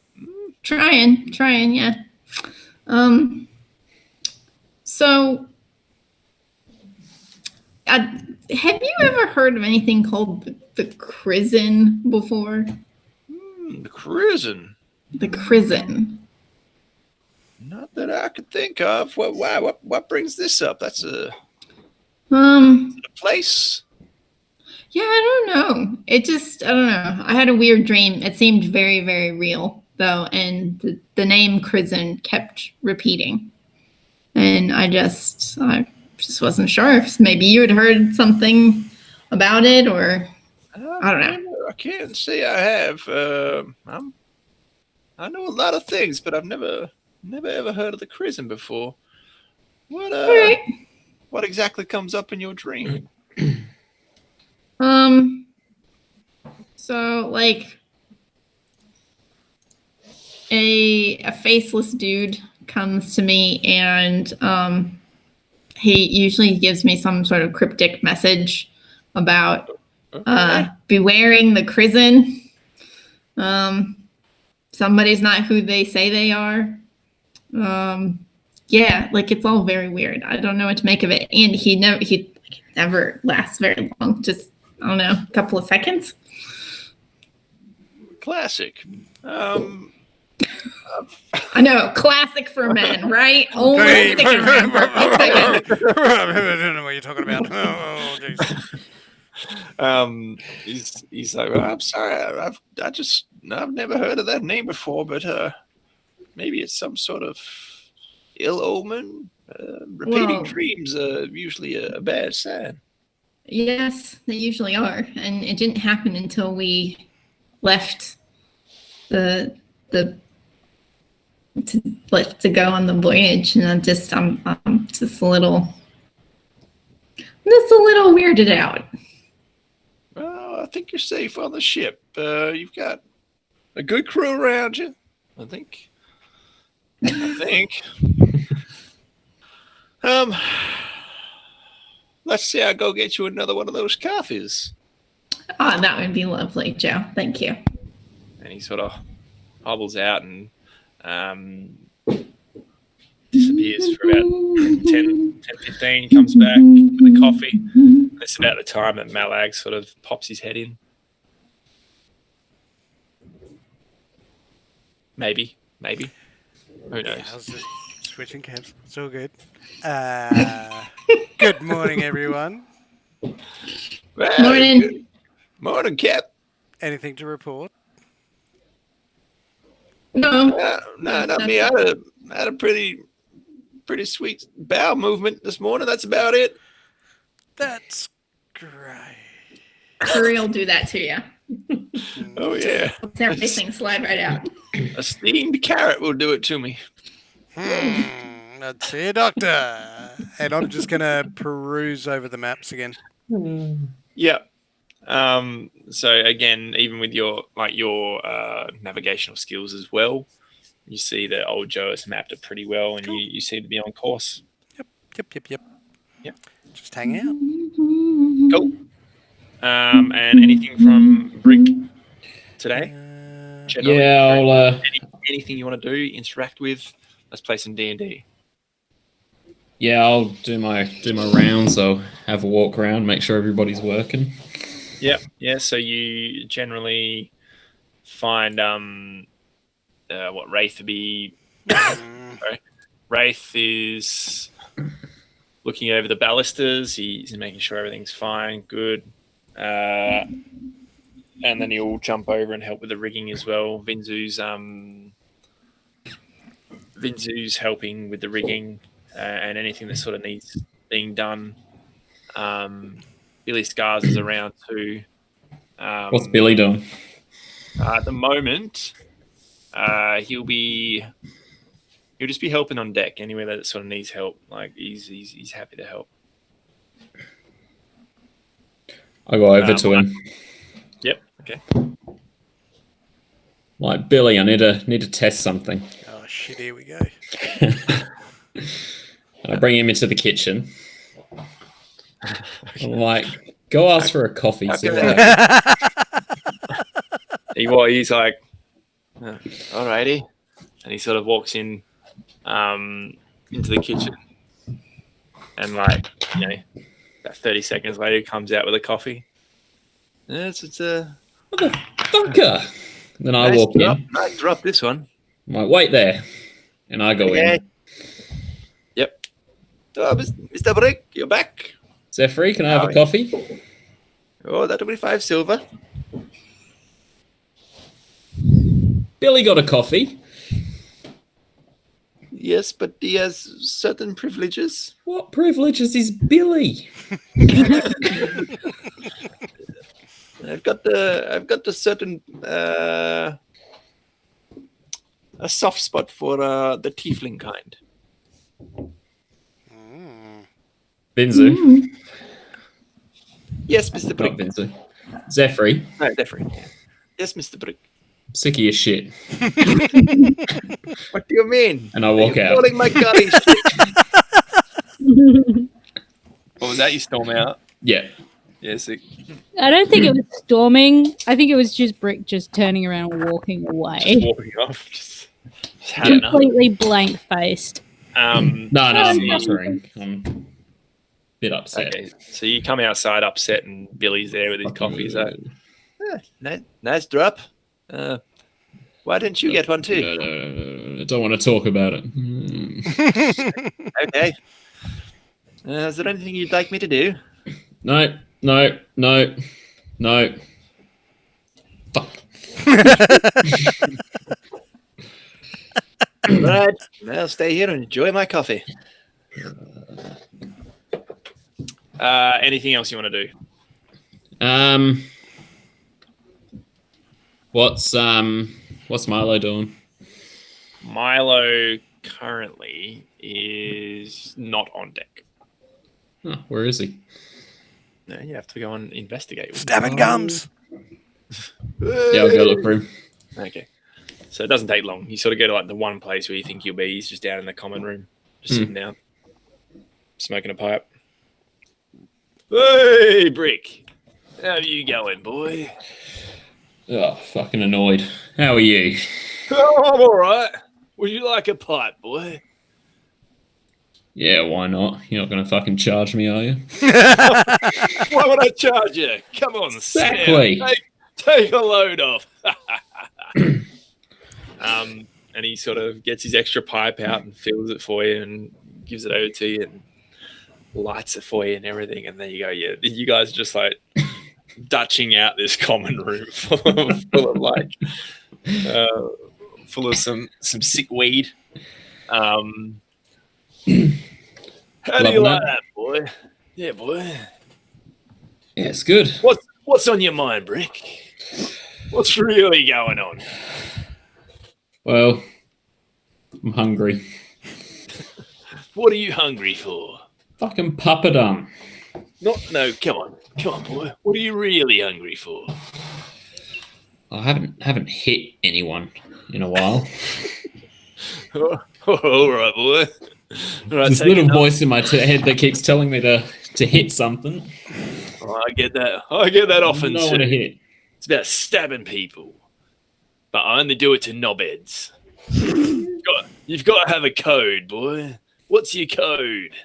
Trying, yeah. So, have you ever heard of anything called the Crizin before? The prison. The Crizin. Not that I could think of. What brings this up? That's a place. Yeah, I don't know. I don't know. I had a weird dream. It seemed very, very real, though, and the name Crizin kept repeating. And I just wasn't sure if maybe you had heard something about it, or I don't know. I can't say I have. I know a lot of things, but I've never ever heard of the prison before. All right. What exactly comes up in your dream? So like a faceless dude comes to me, and he usually gives me some sort of cryptic message about bewaring the prison. Somebody's not who they say they are. Yeah, like it's all very weird. I don't know what to make of it. And he never lasts very long. Just, I don't know, a couple of seconds. Classic. I know, classic for men, right? Only sticking around for a quick second. I don't know what you're talking about. Oh, jeez. He's like, well, I'm sorry, I've never heard of that name before, but maybe it's some sort of ill omen. Repeating dreams are usually a bad sign. Yes, they usually are, and it didn't happen until we left to go on the voyage, and I'm just a little weirded out. Well, I think you're safe on the ship. You've got a good crew around you. I think. Let's say I go get you another one of those coffees. Oh, that would be lovely, Joe. Thank you. And he sort of hobbles out and disappears for about 10-15, comes back with a coffee. That's about the time that Malag sort of pops his head in. Maybe. Who knows? Yeah, I was just switching cabs. It's all good. Good morning, everyone. Well, Morning. Morning, Cap. Anything to report? No, not me. I had a pretty sweet bowel movement this morning. That's about it. That's great. Curry will do that to you. Oh yeah, Everything slide right out. a steamed carrot will do it to me. Let's see, doctor. And I'm just gonna peruse over the maps again. Yeah. So again, even with your navigational skills as well, you see that old Joe has mapped it pretty well, and you seem to be on course. Yep. Just hang out. Cool. And anything from Brick today? Yeah, anything you want to do, interact with? Let's play some D&D. Yeah, I'll do my rounds. I'll have a walk around, make sure everybody's working. Yeah. So you generally find what Wraith to be. Sorry. Wraith is looking over the balusters. He's making sure everything's fine, good. And then he'll jump over and help with the rigging as well. Vinzu's helping with the rigging and anything that sort of needs being done. Billy Scars is around too. What's Billy doing? At the moment, he'll just be helping on deck anywhere that sort of needs help. Like he's happy to help. I'll go over to him. Yep. Okay. Like, Billy, I need to test something. Oh shit! Here we go. And I bring him into the kitchen. I'm like, Go ask for a coffee. See Okay. what happens. He's like, alrighty. And he sort of walks in into the kitchen. And like, about 30 seconds later, he comes out with a coffee. It's a Fucker. Then I nice walk drop. in. Nice drop, this one. I'm like, wait there. And I go in. Yep. Oh, Mr. Brick, you're back. Zephyr, can I have a coffee? Oh, that'll be 5 silver. Billy got a coffee. Yes, but he has certain privileges. What privileges is Billy? I've got the certain a soft spot for the tiefling kind. Binzu. Yes, Mr. Brick. Not Binzu. Zephyr, No, definitely. Yes, Mr. Brick. sick of your shit. What do you mean? And I walk out. Calling my curry shit. What was that? You storm out? Yeah. Yeah, sick. I don't think it was storming. I think it was just Brick just turning around and walking away. Just walking off. Just had enough. Completely blank faced. No, I'm muttering. I'm a bit upset. Okay, so you come outside upset and Billy's there with his coffee. So Nice drop. Why didn't you get one too? No, I don't want to talk about it. Okay. Is there anything you'd like me to do? No. Fuck. Right. I'll stay here and enjoy my coffee. anything else you want to do? What's Milo doing? Milo currently is not on deck. Oh, where is he? No, you have to go and investigate. Stabbing gums. Yeah, I'll go look for him. Okay. So it doesn't take long. You sort of go to like the one place where you think you'll be. He's just down in the common room, just sitting down, smoking a pipe. Hey, Brick. How you going, boy? Oh, fucking annoyed. How are you? Oh, I'm all right. Would you like a pipe, boy? Yeah, why not? You're not going to fucking charge me, are you? Why would I charge you? Come on, Exactly. Sam. Take a load off. And he sort of gets his extra pipe out and fills it for you and gives it over to you and lights it for you and everything. And there you go. Yeah, you guys are just like dutching out this common room full of like full of some sick weed. How do you like that, boy? Yeah, boy. Yeah, it's good. What's on your mind, Brick? What's really going on? Well, I'm hungry. What are you hungry for? Fucking papadum. No, come on, boy. What are you really hungry for? I haven't hit anyone in a while. All right, boy. All right, This little voice in my head that keeps telling me to hit something. Oh, I get that. I get that often I too. want to hit. It's about stabbing people, but I only do it to knobheads. You've got to have a code, boy. What's your code?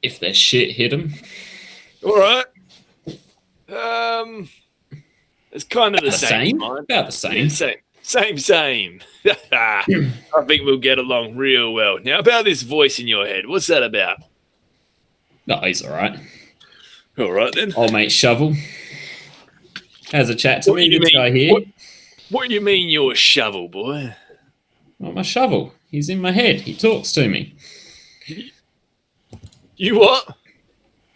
If they're shit, hit them. All right. It's kind of the same. About the same. Yeah, same. I think we'll get along real well. Now, about this voice in your head, what's that about? No, he's all right. All right, then. Old mate Shovel has a chat to me. This guy here. What do you mean you're a shovel, boy? Oh, my shovel. He's in my head. He talks to me. You what?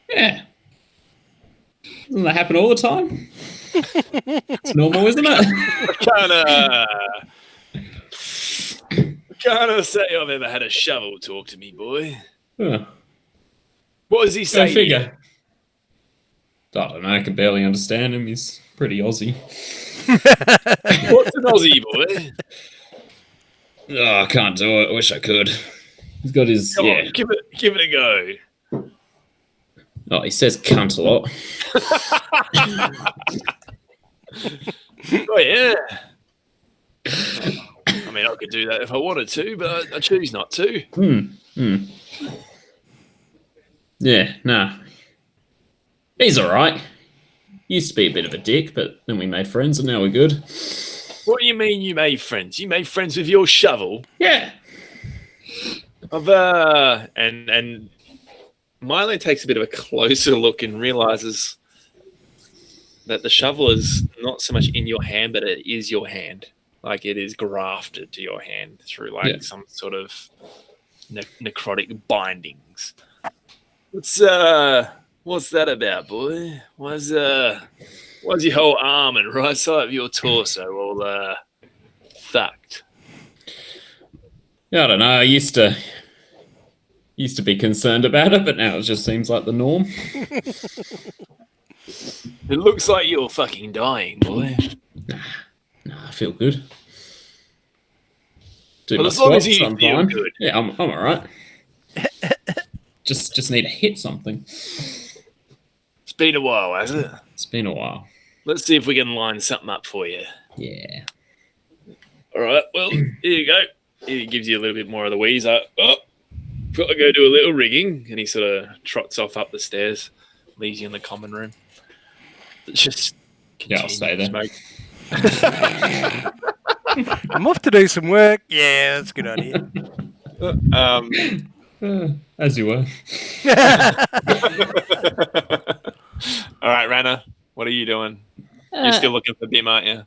Yeah. Doesn't that happen all the time? It's normal, isn't it? I can't say I've ever had a shovel talk to me, boy. Huh. What does he Go say? figure. I don't know. I can barely understand him. He's pretty Aussie. What's an Aussie, boy? Oh, I can't do it. I wish I could. He's got his Come on, give it a go. Oh, he says cunt a lot. Oh, yeah. I mean, I could do that if I wanted to, but I choose not to. Yeah, nah. He's alright. Used to be a bit of a dick, but then we made friends and now we're good. What do you mean you made friends? You made friends with your shovel? Yeah. And Milo takes a bit of a closer look and realizes that the shovel is not so much in your hand, but it is your hand. Like it is grafted to your hand through some sort of necrotic bindings. What's that about, boy? Why's your whole arm and right side of your torso all fucked? Yeah, I don't know. I used to be concerned about it, but now it just seems like the norm. It looks like you're fucking dying, boy. Nah, I feel good. Do Well, my as long as squats you feel sometime. good. Yeah, I'm alright. Just need to hit something. It's been a while, hasn't it? It's been a while. Let's see if we can line something up for you. Yeah. All right, well, here you go. He gives you a little bit more of the wheeze. Got to go do a little rigging. And he sort of trots off up the stairs, leaves you in the common room. Just Yeah, I'll stay there. smoke. I'm off to do some work. Yeah, that's a good idea. As you were. All right, Rana, what are you doing? You're still looking for Bim, aren't you?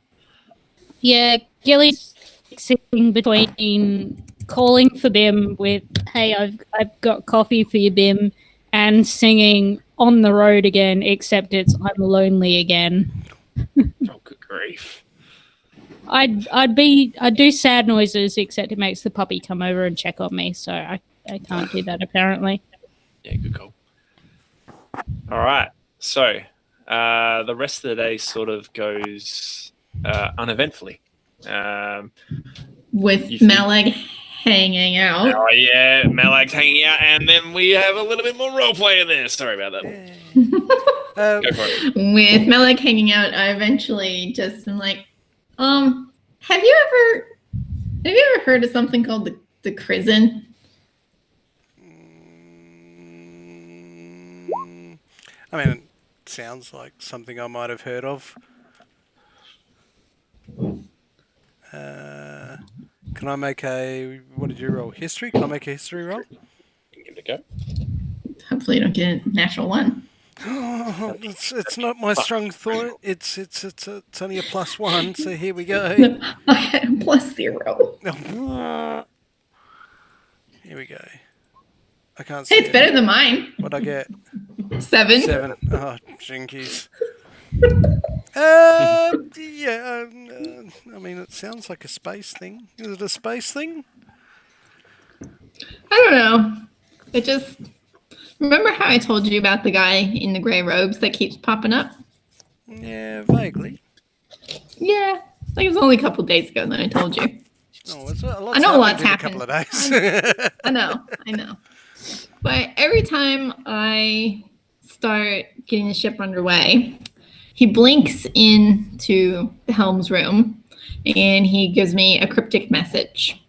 Yeah, Gilly's sitting between calling for Bim with, hey, I've got coffee for you, Bim, and singing On the Road again, except it's I'm Lonely Again. Oh, good grief. I'd do sad noises, except it makes the puppy come over and check on me, so I can't do that apparently. Yeah, good call. All right, so the rest of the day sort of goes uneventfully. With You think- Malag hanging out. Oh yeah, Malak's hanging out, and then we have a little bit more roleplay in there. Sorry about that. Go for it. With Malag hanging out, I eventually just am like, have you ever heard of something called the Prison? I mean, it sounds like something I might have heard of. Can I make what did you roll? History? Can I make a history roll? Give it a go. Hopefully, you don't get a natural one. Oh, it's not my strong thought. It's only a +1. So here we go. I had a +0. Here we go. I can't see. Hey, it's better than mine. What'd I get? 7. 7. Oh, jinkies. Yeah. I mean, it sounds like a space thing. Is it a space thing? I don't know. It just remember how I told you about the guy in the gray robes that keeps popping up? Yeah, vaguely. Yeah, like it was only a couple days ago that I told you. Oh, it's a lot's I know a lot's in a happened. couple of days. I know. But every time I start getting the ship underway, he blinks into the helm's room and he gives me a cryptic message.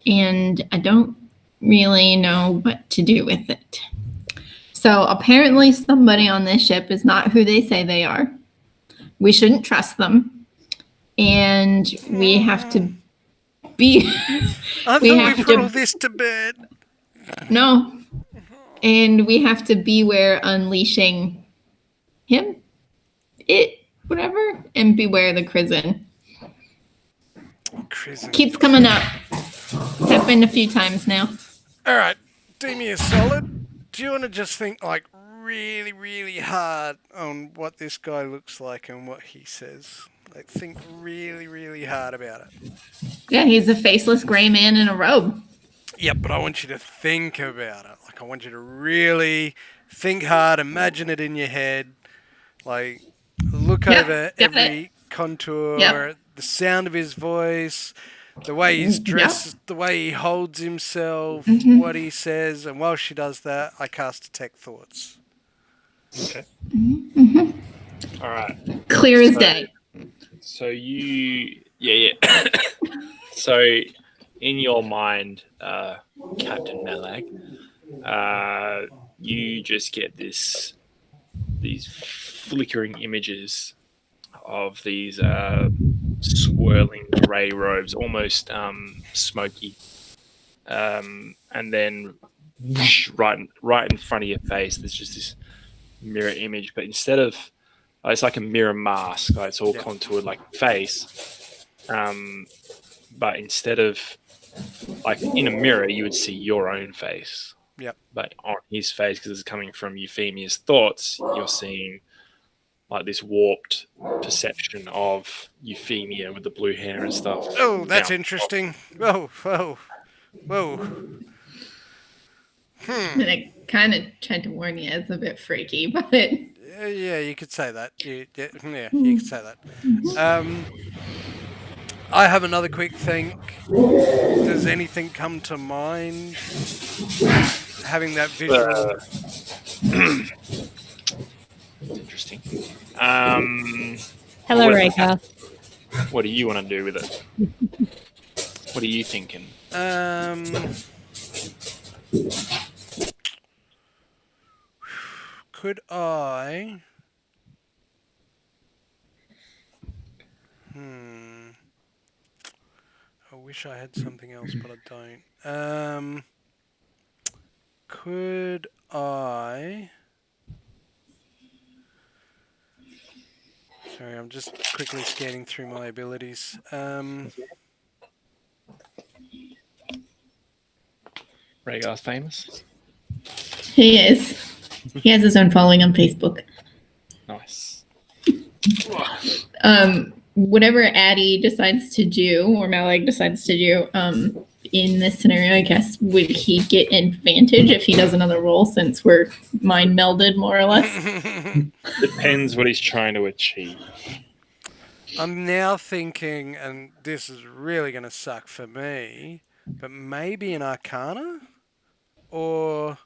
And I don't really know what to do with it. So apparently somebody on this ship is not who they say they are. We shouldn't trust them. And we have to be... I thought we put all this to bed. No. And we have to beware unleashing him, it, whatever, and beware the prison. Keeps coming up. Happened a few times now. All right, do me a solid. Do you want to just think like really, really hard on what this guy looks like and what he says? Like think really, really hard about it. Yeah, he's a faceless gray man in a robe. Yeah, but I want you to think about it. Like I want you to really think hard, imagine it in your head. Like look over every contour, the sound of his voice, the way he's dressed, the way he holds himself, what he says, and while she does that, I cast Detect Thoughts. Okay. Mhm. All right. Clear as So- day. So you, yeah. So in your mind, Captain Malag, you just get these flickering images of these swirling grey robes, almost smoky, and then whoosh, right in front of your face, there's just this mirror image, but instead of it's like a mirror mask, like it's all Yep. contoured like face, but instead of like in a mirror, you would see your own face. Yep. But on his face, because it's coming from Euphemia's thoughts, you're seeing like this warped perception of Euphemia with the blue hair and stuff. Oh, that's Now, interesting. Whoa. I mean, I kind of tried to warn you, it's a bit freaky, but Yeah, you could say that. You could say that. I have another quick think. Does anything come to mind? Having that visual. interesting. Hello, what- Raycar. What do you want to do with it? What are you thinking? Could I? I wish I had something else, but I don't. Could I? Sorry, I'm just quickly scanning through my abilities. Rhaegar's famous. he is. He has his own following on Facebook. Nice. Whatever Addie decides to do, or Malag decides to do, in this scenario, I guess, would he get advantage if he does another roll since we're mind melded more or less? Depends what he's trying to achieve. I'm now thinking, and this is really going to suck for me, but maybe an Arcana or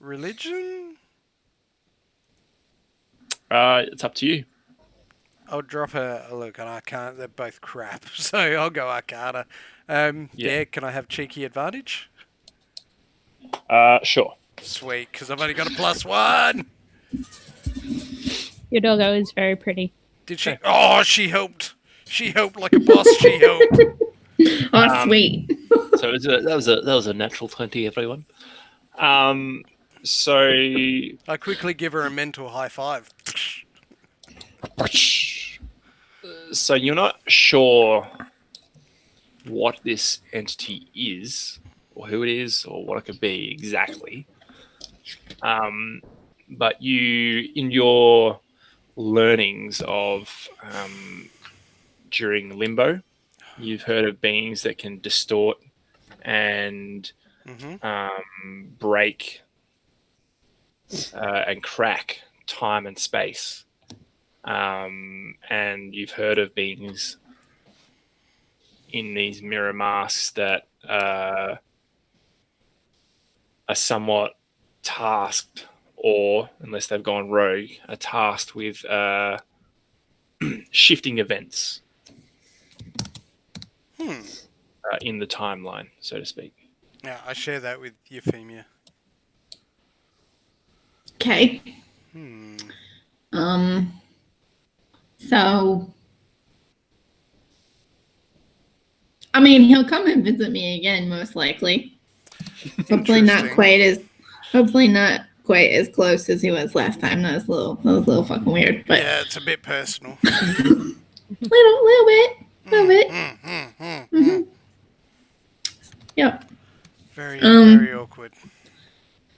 religion. It's up to you. I'll drop a look on Arcana. They're both crap, so I'll go Arcana. Yeah, can I have cheeky advantage? Sure. Sweet, because I've only got a +1. Your doggo is very pretty. Did she? Oh, she helped. She helped like a boss. She helped. Oh, sweet. So that was a natural 20, everyone. So I quickly give her a mental high five. so you're not sure what this entity is, or who it is, or what it could be exactly. But you, in your learnings of during limbo, you've heard of beings that can distort and break and crack time and space. And you've heard of beings in these mirror masks that are somewhat tasked, or unless they've gone rogue, are tasked with shifting events in the timeline, so to speak. Yeah, I share that with Euphemia. Okay. So, I mean, he'll come and visit me again, most likely. Hopefully not quite as close as he was last time. That was a little fucking weird, but Yeah, it's a bit personal. little bit. Mm-hmm. Yep. Very, very awkward.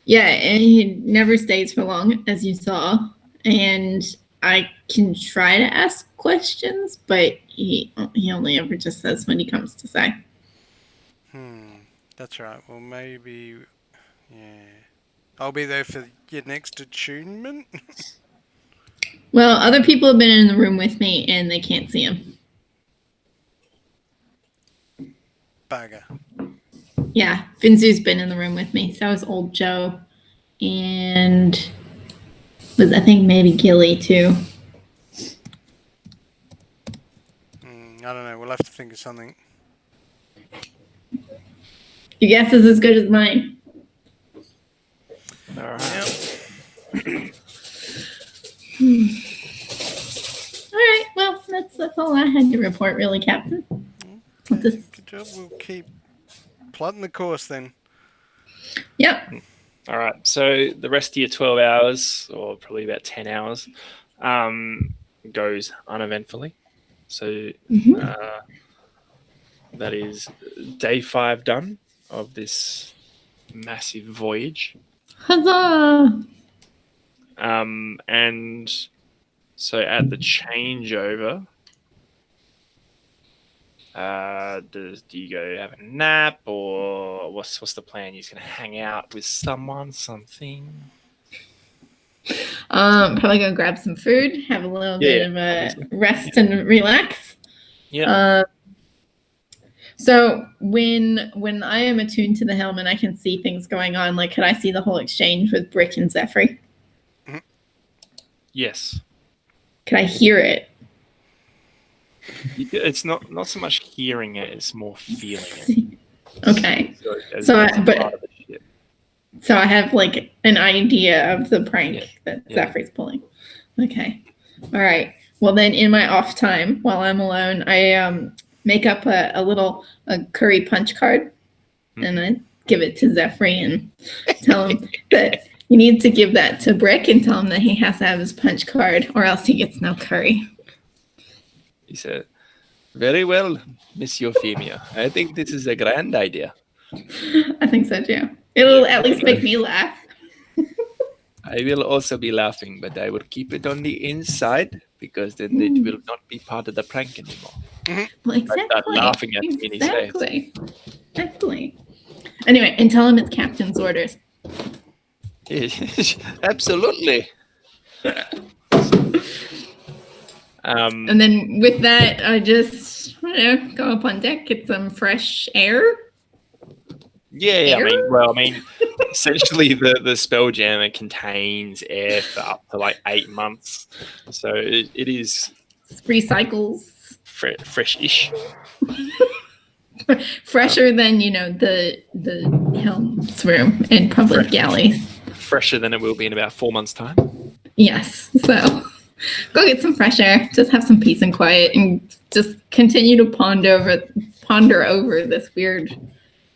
Yeah, and he never stays for long, as you saw. And I can try to ask questions, but he only ever just says when he comes to say. That's right. Well, maybe, yeah. I'll be there for your next attunement. Well, other people have been in the room with me, and they can't see him. Bugger. Yeah, Finzu's been in the room with me. So is old Joe. And But I think maybe Gilly too. I don't know. We'll have to think of something. Your guess is as good as mine. All right. All right. Well, that's all I had to report, really, Captain. Okay, good job. We'll keep plotting the course then. Yep. All right. So the rest of your 12 hours, or probably about 10 hours, goes uneventfully. So that is day 5 done of this massive voyage. Huzzah! And so at the changeover, do you go have a nap, or what's the plan? You're just gonna hang out with someone, something? Probably gonna grab some food, have a little bit of a rest and relax. Yeah. So when I am attuned to the helm and I can see things going on, like could I see the whole exchange with Brick and Zephyr? Yes. Could I hear it? It's not so much hearing it; it's more feeling it. Okay. So I have like an idea of the prank that Zephyr's pulling. Okay. All right. Well, then in my off time while I'm alone, I make up a curry punch card and I give it to Zephyr and tell him that you need to give that to Brick and tell him that he has to have his punch card or else he gets no curry. He said, "Very well, Miss Euphemia. I think this is a grand idea." I think so too. It'll at least make me laugh. I will also be laughing, but I will keep it on the inside because then it will not be part of the prank anymore. Well, exactly. Start laughing at me in his face. Exactly. Anyway, and tell him it's captain's orders. Absolutely. And then with that, I just go up on deck, get some fresh air. Yeah, I mean, essentially the Spelljammer contains air for up to like 8 months, so it is recycles fresh-ish. Fresher than the helm's room in public galleys. Fresher than it will be in about 4 months' time. Yes, so go get some fresh air, just have some peace and quiet, and just continue to ponder over this weird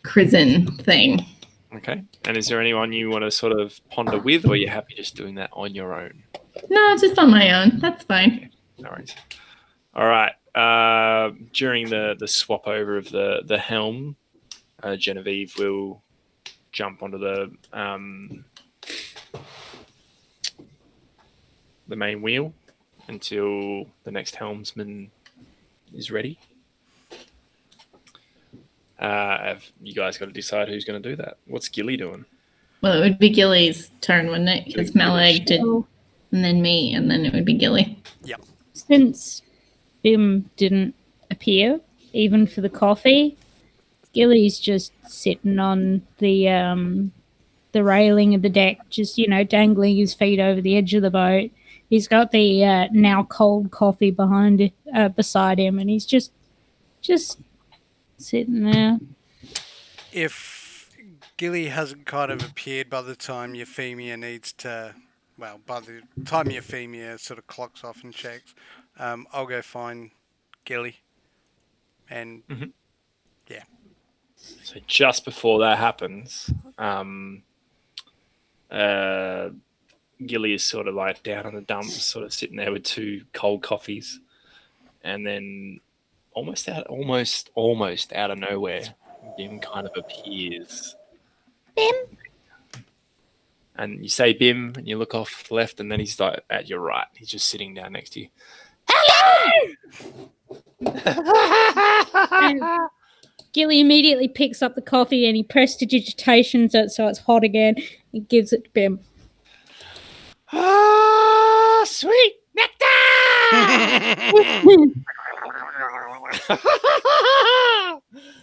prison thing. Okay. And is there anyone you want to sort of ponder with, or are you happy just doing that on your own? No, just on my own. That's fine. No worries. All right. During the swap over of the helm, Genevieve will jump onto the main wheel until the next helmsman is ready. You guys got to decide who's going to do that. What's Gilly doing? Well, it would be Gilly's turn, wouldn't it? Because Malag did, and then me, and then it would be Gilly. Yep. Since Bim didn't appear, even for the coffee, Gilly's just sitting on the railing of the deck, just dangling his feet over the edge of the boat. He's got the now cold coffee beside him, and he's just sitting there. If Gilly hasn't kind of appeared by the time Euphemia by the time Euphemia sort of clocks off and checks, I'll go find Gilly. And yeah. So just before that happens, Gilly is sort of like down on the dumps, sort of sitting there with 2 cold coffees, and then almost out of nowhere, Bim kind of appears. Bim? And you say Bim, and you look off to the left, and then he's like at your right. He's just sitting down next to you. Hello! And Gilly immediately picks up the coffee and he prestidigitations it so it's hot again. He gives it to Bim. Oh, sweet nectar!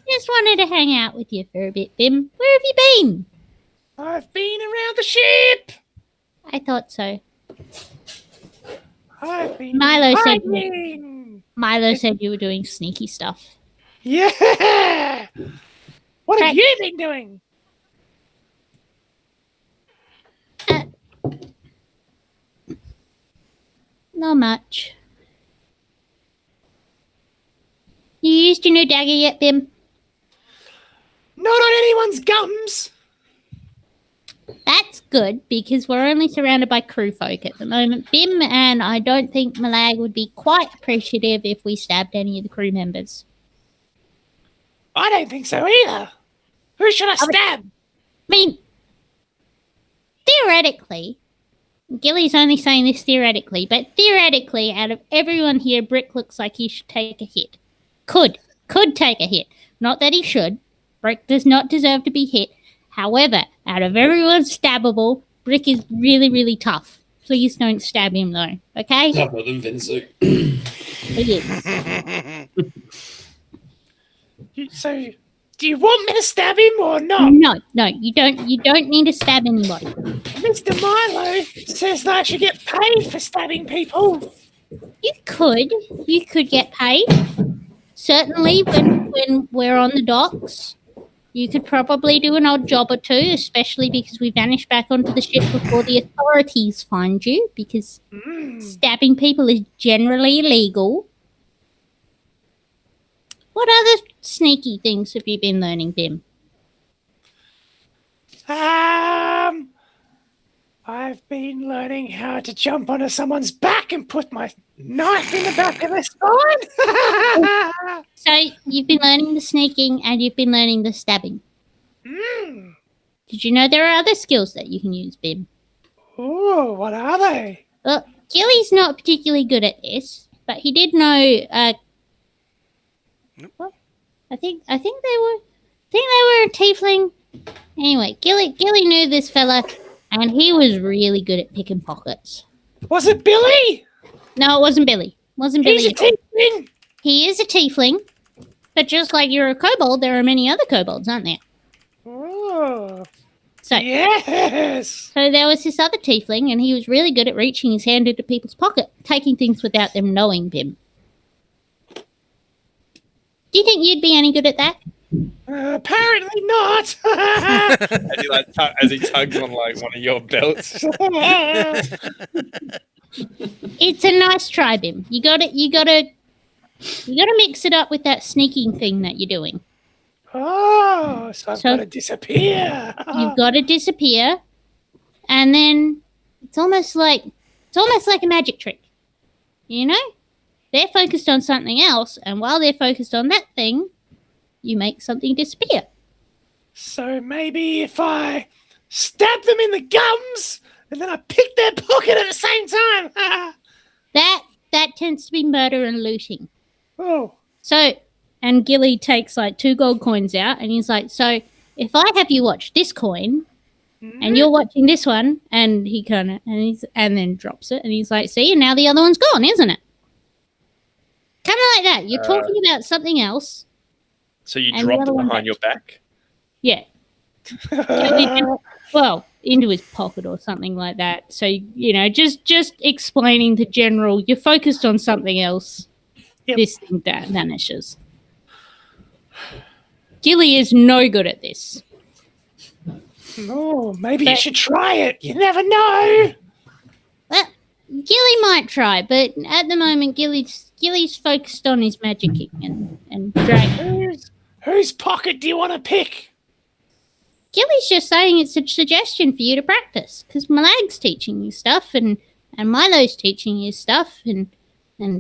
Just wanted to hang out with you for a bit, Bim. Where have you been? I've been around the ship. I thought so. I've been Milo hiding. said you were doing sneaky stuff. Yeah. What have Track- you been doing? Not much. You used your new dagger yet, Bim? Not on anyone's gums. That's good, because we're only surrounded by crew folk at the moment, Bim, and I don't think Malag would be quite appreciative if we stabbed any of the crew members. I don't think so either. Who should I stab? I mean, theoretically, Gilly's only saying this theoretically, but theoretically, out of everyone here, Brick looks like he should take a hit. Could take a hit. Not that he should. Brick does not deserve to be hit. However, out of everyone stabbable, Brick is really, really tough. Please don't stab him, though. Okay? Tougher than Vinci. He is. So, do you want me to stab him or not? No, you don't need to stab anybody. Mr. Milo says that I should get paid for stabbing people. You could get paid. Certainly, when we're on the docks, you could probably do an odd job or two, especially because we vanished back onto the ship before the authorities find you, because stabbing people is generally illegal. What other sneaky things have you been learning, Bim? I've been learning how to jump onto someone's back and put my knife in the back of their spine. So you've been learning the sneaking and you've been learning the stabbing. Did you know there are other skills that you can use, Bim? Oh, what are they? Well, Gilly's not particularly good at this, but he did know. Well, I think they were a tiefling. Anyway, Gilly knew this fella, and he was really good at picking pockets. Was it Billy? No, it wasn't Billy. Wasn't Billy. He's a tiefling. He is a tiefling, but just like you're a kobold, there are many other kobolds, aren't there? Oh, So yes. So there was this other tiefling, and he was really good at reaching his hand into people's pocket, taking things without them knowing him. Do you think you'd be any good at that? Apparently not. as he tugs on like one of your belts. It's a nice try, Bim. You gotta mix it up with that sneaking thing that you're doing. Oh, so I've got to disappear. You've got to disappear, and then it's almost like a magic trick. You know? They're focused on something else, and while they're focused on that thing, you make something disappear. So maybe if I stab them in the gums, and then I pick their pocket at the same time. That tends to be murder and looting. Oh. So, and Gilly takes like 2 gold coins out, and he's like, so if I have you watch this coin, and you're watching this one, and he and then drops it, and he's like, see, and now the other one's gone, isn't it? Kind of like that. You're talking about something else. So you dropped it behind your back? Yeah. Well, into his pocket or something like that. So, just explaining the general, you're focused on something else. Yep. This thing that vanishes. Gilly is no good at this. Oh, maybe you should try it. You never know. Well, Gilly might try, but at the moment, Gilly's focused on his magicking and dragging. Whose pocket do you want to pick? Gilly's just saying it's a suggestion for you to practice, because Malag's teaching you stuff, and Milo's teaching you stuff, and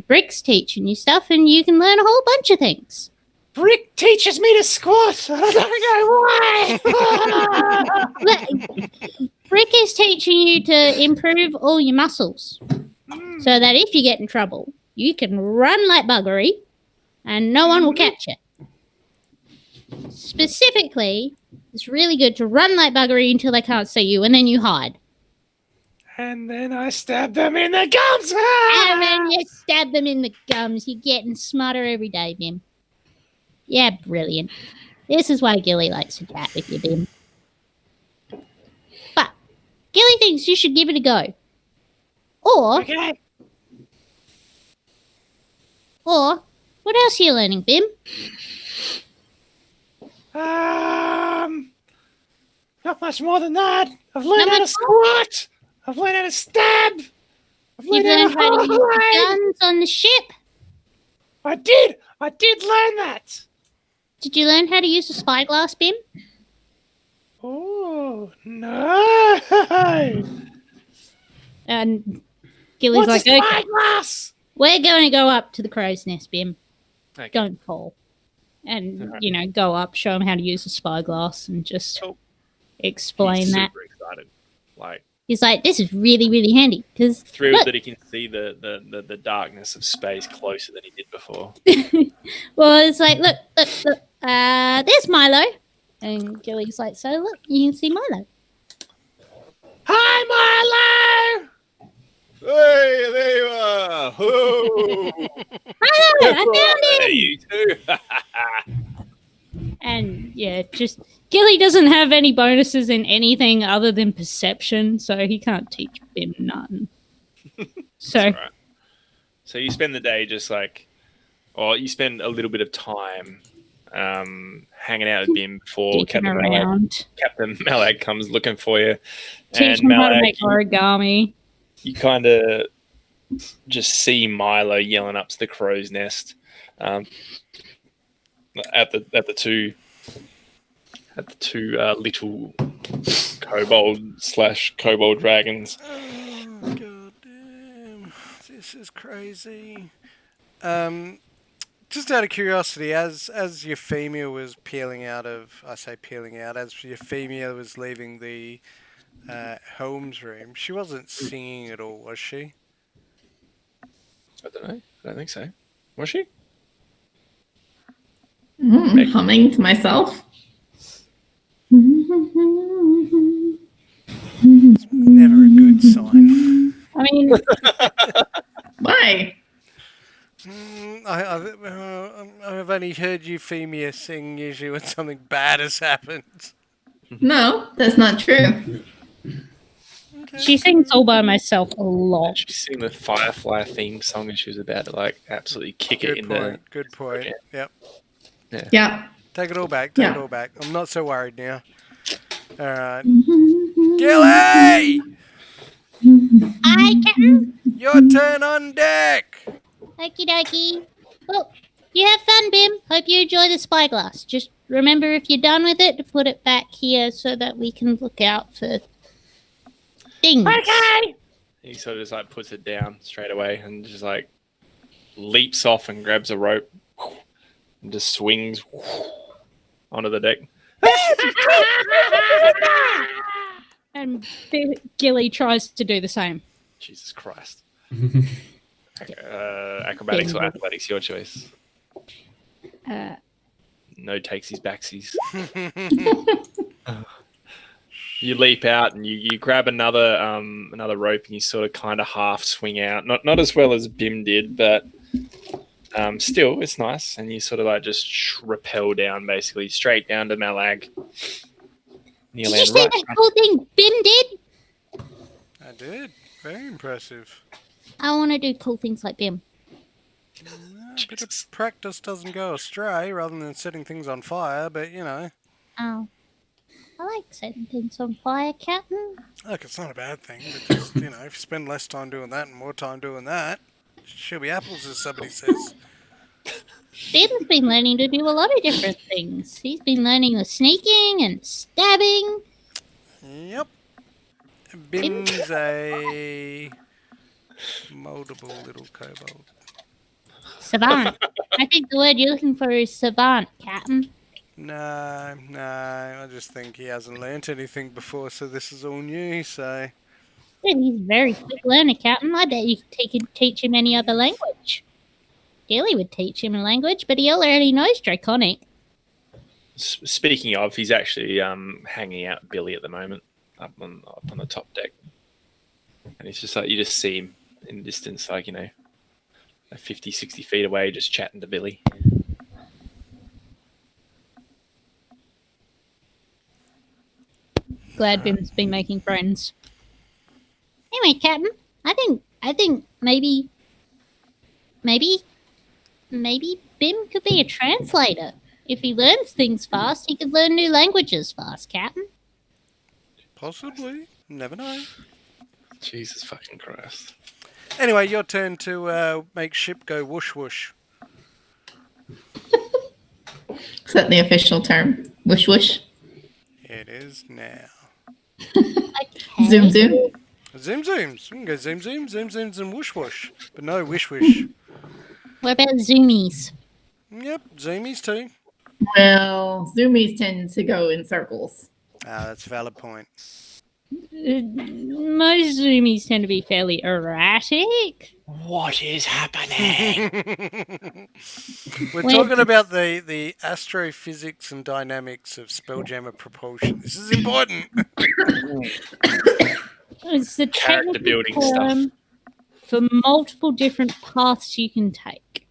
Brick's teaching you stuff, and you can learn a whole bunch of things. Brick teaches me to squat. I don't know why. Brick is teaching you to improve all your muscles, so that if you get in trouble, you can run like buggery, and no one will catch you. Specifically, it's really good to run like buggery until they can't see you, and then you hide. And then I stab them in the gums. And then you stab them in the gums. You're getting smarter every day, Bim. Yeah, brilliant. This is why Gilly likes to chat with you, Bim. But Gilly thinks you should give it a go. Or Or what else are you learning, Bim? Not much more than that. I've learned how to squat. I've learned how to stab. I've You learned how to use the guns on the ship. I did learn that. Did you learn how to use a spyglass, Bim? Oh, no. And Gilly's What's like, a okay, spyglass? we're going to go up to the crow's nest, Bim. Okay. Don't fall. And, go up, show him how to use a spyglass and just explain He's that. super excited. Like, He's like, this is really, really handy. Because thrilled that he can see the darkness of space closer than he did before. well, it's like, look, there's Milo. And Gilly's like, so look, you can see Milo. Hi, Milo. Hey, there you are. Oh. Milo, I found him! You too. And yeah, just Gilly doesn't have any bonuses in anything other than perception, so he can't teach Bim none. So, Right. So you spend the day just like, or you spend a little bit of time hanging out with Bim before dicking around, Captain Malak comes looking for you. teach And him how to Malak, make origami. you kind of just see Milo yelling up to the crow's nest at the two little kobold dragons. Oh, god damn. This is crazy. Just out of curiosity, as Euphemia was as Euphemia was leaving the Holmes room, she wasn't singing at all, was she? I don't know. I don't think so. Was she? Humming to myself. Never a good sign. I mean, Why? I've only heard Euphemia sing usually when something bad has happened. No, that's not true. Okay. she sings all by myself a lot. She sang the Firefly theme song and she was about to like absolutely kick it in Good point. Yep. Yeah. Take it all back. Yeah. It all back. I'm not so worried now. All right. Gilly! Hi, Captain. Your turn on deck! Okie dokie. Well, you have fun, Bim. Hope you enjoy the spyglass. Just remember, if you're done with it, to put it back here so that we can look out for things. Okay. He sort of just like puts it down straight away and just like leaps off and grabs a rope and just swings onto the deck. And Gilly tries to do the same. Jesus Christ. Acrobatics or athletics, your choice. No takesies, backsies. You leap out and you grab another rope and you sort of kind of half swing out. Not as well as Bim did, but still it's nice. And you sort of like just rappel down, basically straight down to Malag. Did you see that cool thing Bim did? I did. Very impressive. I want to do cool things like Bim. A bit of practice doesn't go astray rather than setting things on fire, but you know. Oh. I like setting things on fire, Captain. Look, it's not a bad thing, but just, if you spend less time doing that and more time doing that, she'll be apples, as somebody says. Bim's been learning to do a lot of different things. He's been learning the sneaking and stabbing. Yep. Bim's a moldable little kobold. Savant. I think the word you're looking for is savant, Captain. No, I just think he hasn't learnt anything before, so this is all new, so... Then he's a very quick learner, Captain. I bet you could teach him any other language. Gilly would teach him a language, but he already knows Draconic. Speaking of, he's actually hanging out with Billy at the moment up on the top deck. And it's just like, you just see him in the distance, like, 50, 60 feet away, just chatting to Billy. Glad Bim's been making friends. Anyway, Captain, I think maybe Maybe Bim could be a translator. If he learns things fast, he could learn new languages fast, Captain. Possibly. Never know. Jesus fucking Christ. Anyway, your turn to make ship go whoosh whoosh. Is that the official term? Whoosh whoosh. It is now. Okay. Zoom zoom. Zoom zooms. We can go zoom zoom, zoom zooms, and whoosh whoosh. But no wish wish. What about zoomies? Yep, zoomies too. Well, zoomies tend to go in circles. Ah, that's a valid point. Most zoomies tend to be fairly erratic. What is happening? We're Wait. talking about the astrophysics and dynamics of Spelljammer propulsion. This is important. It's the Character technical building term for multiple different paths you can take.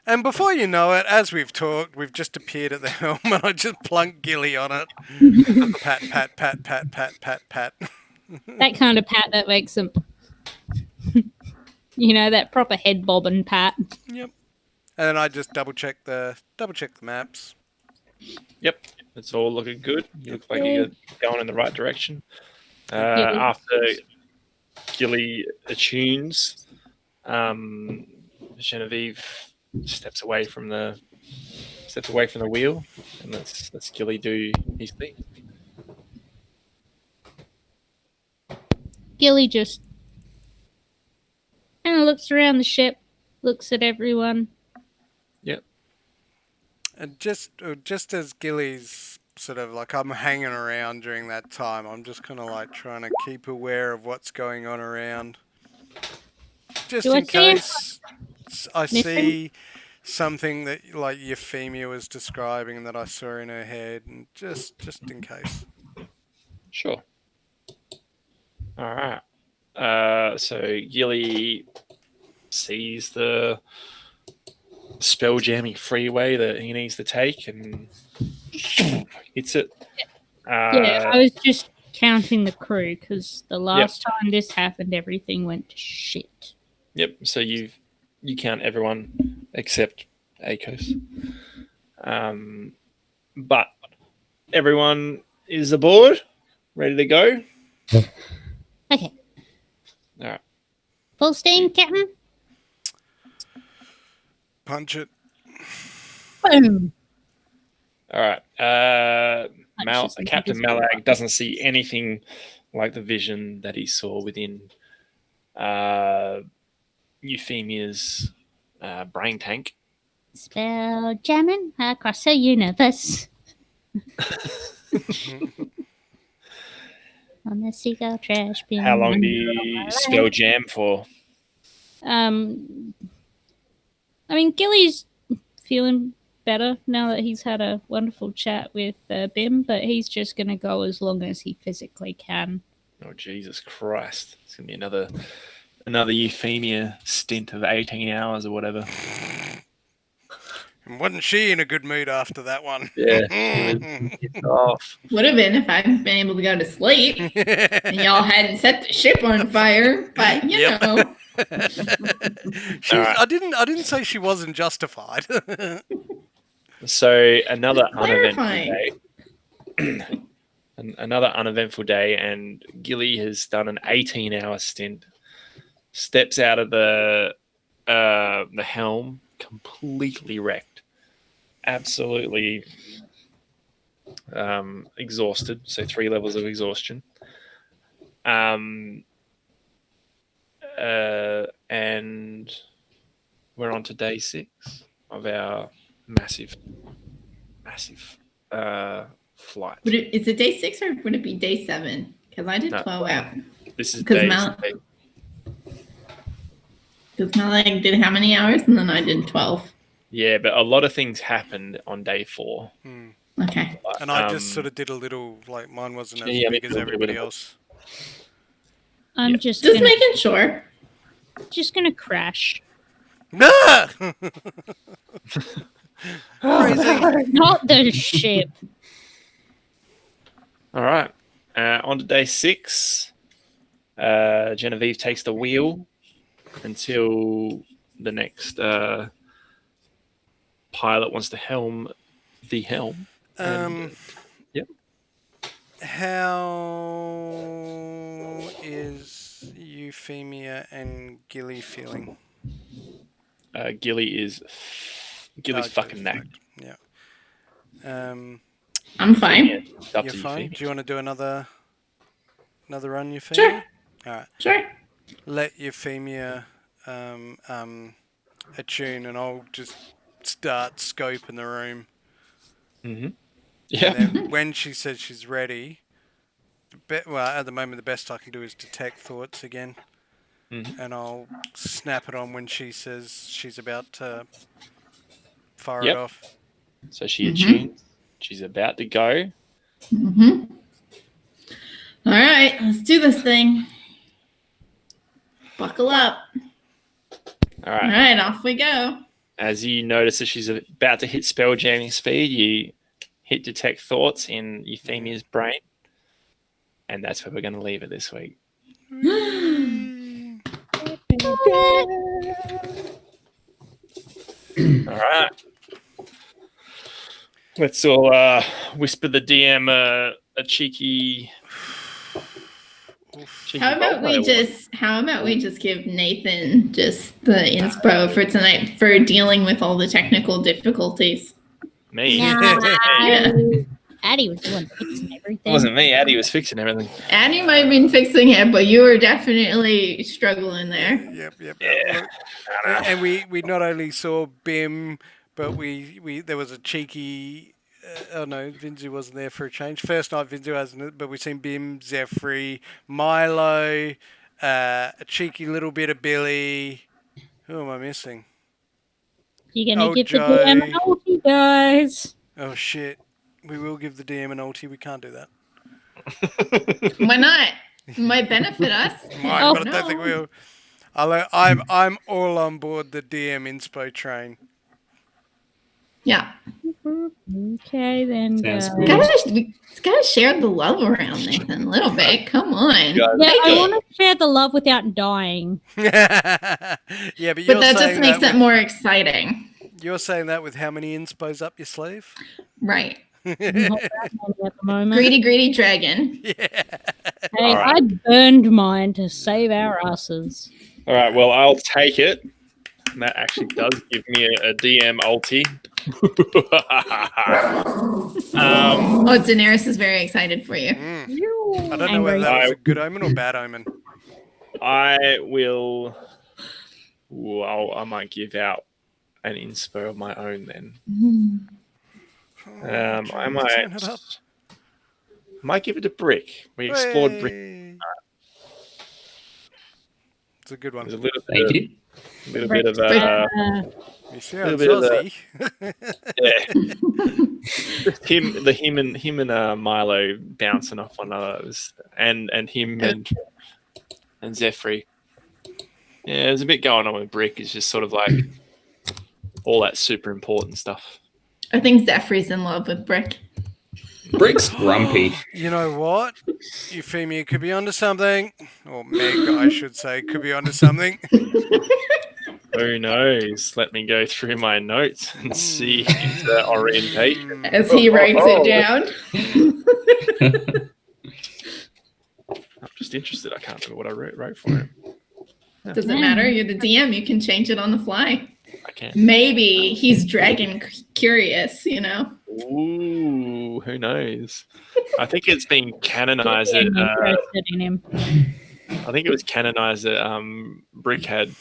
And before you know it, as we've talked, we've just appeared at the helm and I just plunked Gilly on it. Pat, pat, pat, pat, pat, pat, pat. That kind of pat that makes them, that proper head bobbing pat. Yep. And then I just double check the maps. Yep, it's all looking good. You look like you're going in the right direction. After Gilly attunes, Genevieve steps away from the wheel, and let's Gilly do his thing. Gilly just kind of looks around the ship, looks at everyone. Yep. And just as Gilly's sort of like I'm hanging around during that time, I'm just kind of like trying to keep aware of what's going on around. Just Do I in see it? case I see something that like Euphemia was describing that I saw in her head, and just in case. Sure. All right. So Gilly sees the spell jamming freeway that he needs to take and hits it. Yeah, I was just counting the crew because the last time this happened, everything went to shit. Yep. So you count everyone except Akos. But everyone is aboard, ready to go. Okay. All right. Full steam, Captain. Punch it. Boom. All right. Captain Malag doesn't see anything like the vision that he saw within Euphemia's brain tank. Spell jamming across the universe. On the Seagull Trashbin. How long do you spell jam for? I mean, Gilly's feeling better now that he's had a wonderful chat with Bim, but he's just going to go as long as he physically can. Oh, Jesus Christ. It's going to be another Euphemia stint of 18 hours or whatever. And wasn't she in a good mood after that one? Yeah. It's off. Would have been if I'd been able to go to sleep and y'all hadn't set the ship on fire. But you know, Right. I didn't say she wasn't justified. So another clarifying. uneventful day, and Gilly has done an 18-hour stint. Steps out of the helm, completely wrecked, absolutely exhausted. So 3 levels of exhaustion. And we're on to day 6 of our massive flight. Is it day 6 or would it be day 7? Because I did 12 out. This is Because day Malag did how many hours, and then I did 12. Yeah, but a lot of things happened on day 4. Okay. And I just sort of did a little, like mine wasn't as big as everybody else. I'm just making sure. Just gonna crash. No! Crazy. Not the ship. All right. On to day 6. Genevieve takes the wheel until the next pilot wants to helm the helm. Yep. How is Euphemia and Gilly feeling? Gilly's fucking knackered. Yeah. I'm fine. It's up You're to fine. Euphemia. Do you want to do another run, Euphemia? Sure. All right. Sure. Let Euphemia attune, and I'll just start scoping the room. Mm-hmm. Yeah. And then when she says she's ready, at the moment the best I can do is detect thoughts again, and I'll snap it on when she says she's about to fire it off. So she attunes. She's about to go. All right, let's do this thing. Buckle up. All All right. right, off we go. As you notice that she's about to hit spell jamming speed, you hit detect thoughts in Euphemia's brain. And that's where we're going to leave it this week. All right. Let's all whisper the DM a cheeky. How about we just give Nathan just the inspo for tonight for dealing with all the technical difficulties? Me? Yeah. Addie was the one fixing everything. It wasn't me. Addie was fixing everything. Addie might have been fixing it, but you were definitely struggling there. Yep. Yeah. And we not only saw Bim, but we there was a cheeky. Oh no, Vinzu wasn't there for a change. First night Vinzu hasn't, but we've seen Bim, Zephyr, Milo, a cheeky little bit of Billy. Who am I missing? You're going to give Joe. the DM an ulti, guys. Oh shit. We will give the DM an ulti. We can't do that. Why not? It might benefit us. Might, Oh, but I don't think we'll. I'm all on board the DM inspo train. Yeah. Okay, then. Sounds go. good. We gotta share the love around, Nathan, a little bit. Come on. Yeah, I want to share the love without dying. Yeah, but you're But that just saying makes that it more exciting. You're saying that with how many inspos up your sleeve? Right. Not that many at the moment. Greedy dragon. Yeah. Hey, All right. I burned mine to save our asses. All right. Well, I'll take it. And that actually does give me a DM ulti. Oh, Daenerys is very excited for you. I don't know whether that was a good omen or bad omen. I will. Well, I might give out an inspo of my own then. I might give it to Brick. We explored Brick. Hey. It's a good one. There's a little Thank bit, you. little bit of You sound little bit of Aussie. just him and Milo bouncing off one another, and him and Zephyr. Yeah, there's a bit going on with Brick. It's just sort of like all that super important stuff. I think Zephyr's in love with Brick. Brick's grumpy. You know what? Euphemia could be onto something. Or Meg, I should say, could be onto something. Who knows? Let me go through my notes and see his orientation. As he writes it down. I'm just interested. I can't remember what I wrote for him. Doesn't matter. You're the DM. You can change it on the fly. I can't. Maybe he's dragon curious, Ooh, who knows? I think it's been canonized that interested in him. I think it was canonized that Brick had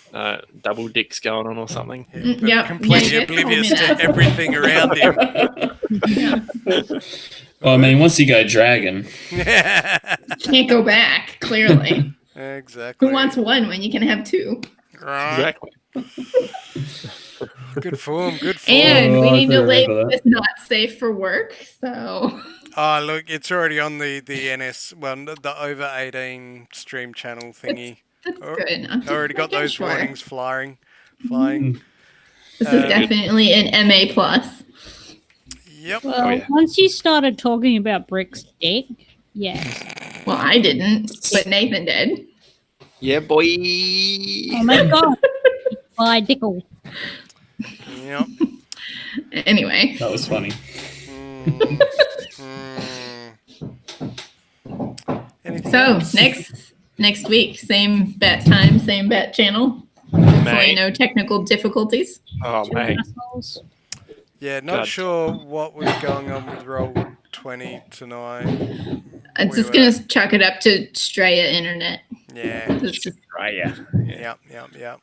double dicks going on or something. Yep. Completely Yeah, oblivious you told me to everything around him. Yeah. Well, I mean, once you go dragon, Can't go back, clearly. Exactly. Who wants one when you can have two? Right. Exactly. Good form, good form. And we I need to remember label that. this not safe for work. So Oh, look, it's already on the NS, well, the over 18 stream channel thingy. that's Oh, good. I'm I already got making those sure. warnings flying. This is definitely an MA plus. Yep. Well, once you started talking about Brick's dick, yes. Well, I didn't, but Nathan did. Yeah, boy. Oh my god. My dickle. Yep. Anyway, That was funny. Anything so else? next week, same bat time, same bat channel. Hopefully, Mate. no technical difficulties. Oh, Two mate. assholes. Yeah, not God. sure what was going on with Roll20 tonight. I'm We just were- gonna chalk it up to Straya internet. Yeah. It's just Right, yeah. Yep.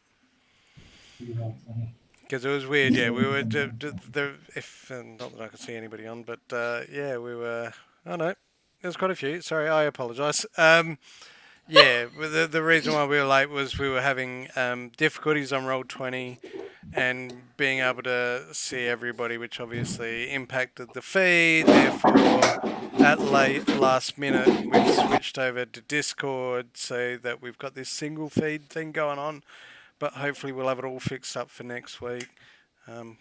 Because it was weird, yeah. We were, if not that I could see anybody on, but yeah, we were. Oh no, there's quite a few. Sorry, I apologise. Yeah, the reason why we were late was we were having difficulties on Roll20 and being able to see everybody, which obviously impacted the feed. Therefore, at last minute, we've switched over to Discord so that we've got this single feed thing going on. But hopefully we'll have it all fixed up for next week.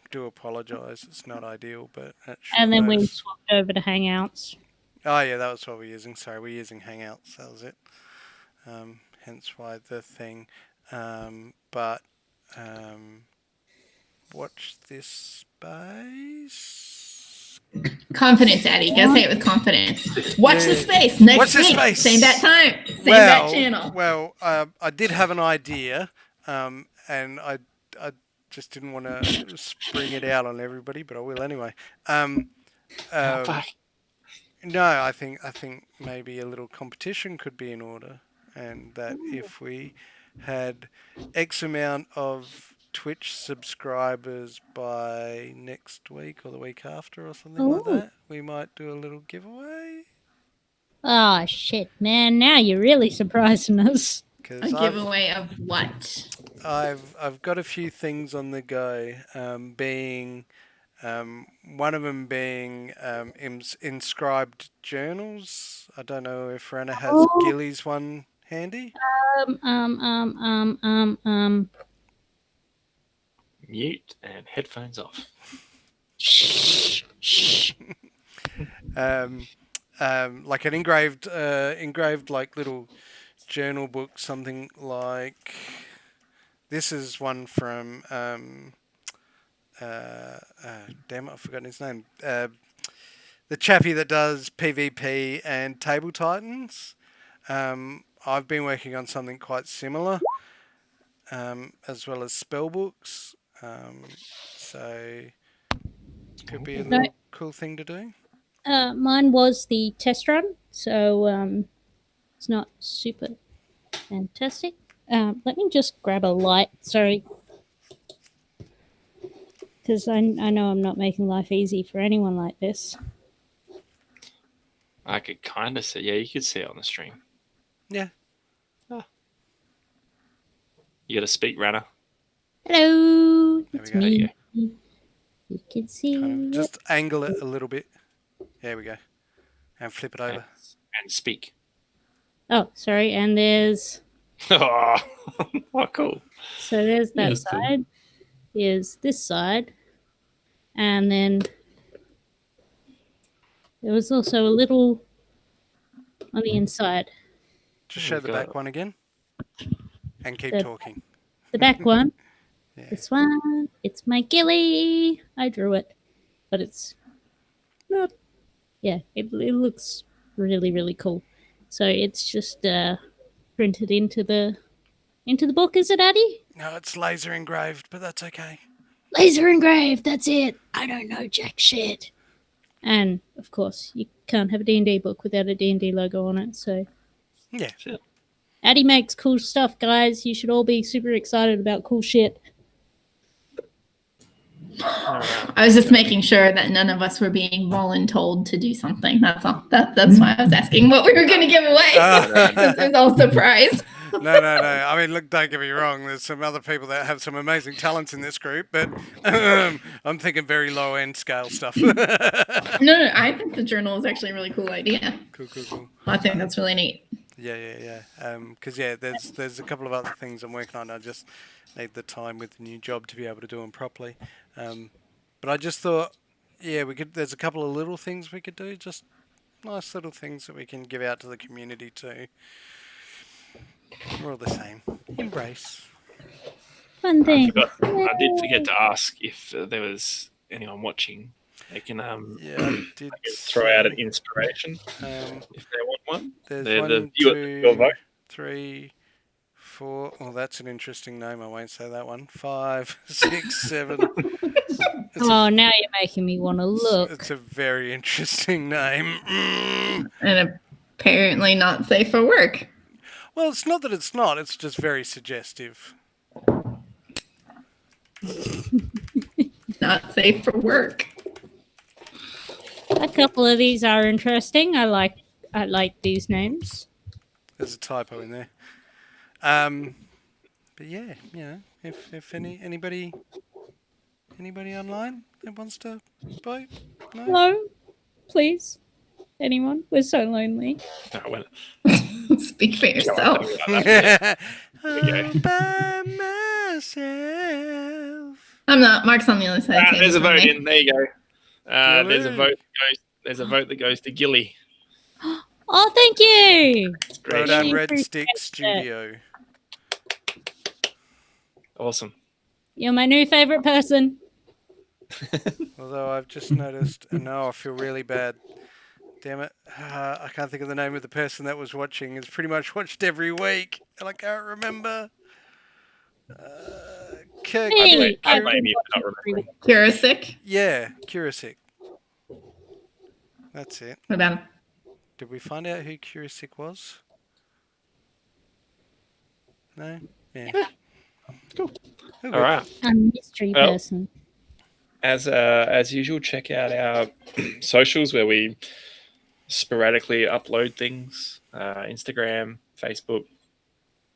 Do apologise, it's not ideal, but at short And then we notice. swapped over to Hangouts. Oh yeah, that was what we're using. Sorry, we're using Hangouts. That was it. Hence why the thing. But watch this space. confidence, Addie. You gotta say it with confidence. Watch the space next Watch the week. space. Same bat time, same bat channel. Well, I did have an idea, and I just didn't want to spring it out on everybody, but I will anyway. Fuck. No, I think maybe a little competition could be in order, and that if we had X amount of Twitch subscribers by next week or the week after or something like Ooh. that, we might do a little giveaway. Oh, shit, man. Now you're really surprising us. A 'Cause giveaway of what? I've got a few things on the go, being one of them being inscribed journals. I don't know if Rana has Gilly's one handy. Mute and headphones off. Like an engraved like little journal book, something like this is one from damn it, I've forgotten his name. The chappie that does PvP and Table Titans. I've been working on something quite similar, as well as spell books. So could be a little cool thing to do. Mine was the test run, so it's not super fantastic. Let me just grab a light, sorry. Because I know I'm not making life easy for anyone like this. I could kind of see. Yeah, you could see it on the stream. Yeah. You got to speak, Rana. Hello, There it's we go. me. There You can see Kind of it. just angle it a little bit. There we go. And flip it over. And speak. Oh, sorry, and there's... Oh, cool. So there's that that's cool. side. There's this side. And then there was also a little on the inside. Just Oh show my the God. back one again. And keep The- talking. The back one. Yeah. This one. It's my ghillie. I drew it. But it's not... Yeah, it looks really, really cool. So it's just printed into the book, is it, Addie? No, it's laser engraved, but that's okay. Laser engraved, that's it. I don't know jack shit. And, of course, you can't have a D&D book without a D&D logo on it, so... Yeah. Addie makes cool stuff, guys. You should all be super excited about cool shit. I was just making sure that none of us were being voluntold to do something. That's all. That's why I was asking what we were going to give away. Since it was all surprise. No. I mean, look, don't get me wrong. There's some other people that have some amazing talents in this group, but I'm thinking very low-end scale stuff. No, I think the journal is actually a really cool idea. Cool. I think that's really neat. Yeah. Because there's a couple of other things I'm working on. I just need the time with the new job to be able to do them properly. But I just thought, yeah, we could. There's a couple of little things we could do, just nice little things that we can give out to the community too. We're all the same. Embrace. Fun thing. I did forget to ask if there was anyone watching, they can Yeah, I did throw out an see. inspiration Um, if they want one. there's They're the one, viewer your vote. 2, 3, 4. Oh, that's an interesting name. I won't say that one. 5, 6, 7. Oh, now you're making me want to look. It's a very interesting name. And apparently not safe for work. Well, it's not that it's not. It's just very suggestive. Not safe for work. A couple of these are interesting. I like these names. There's a typo in there. But yeah, you know, if anybody online that wants to vote, no? Hello, please. Anyone? We're so lonely. No, well, Speak for yourself. All by myself. I'm not. Mark's on the other side. of the there's a table from vote me. in. There you go. There's a Gilly. vote. There's a vote that goes to Gilly. Oh, thank you. It's Well great. done, Really Red appreciate Stick it. Studio. Awesome. You're my new favorite person. Although I've just noticed, and now I feel really bad. Damn it. I can't think of the name of the person that was watching. It's pretty much watched every week, and I can't remember. Kirk. Hey, I I've blame been you for not watching remembering. Kurasik. Yeah, Kurasik. That's it. What about him? Did we find out who Kurasik was? No? Yeah. Cool. Oh, All right. a mystery Well, person. As usual, check out our socials where we sporadically upload things: Instagram, Facebook,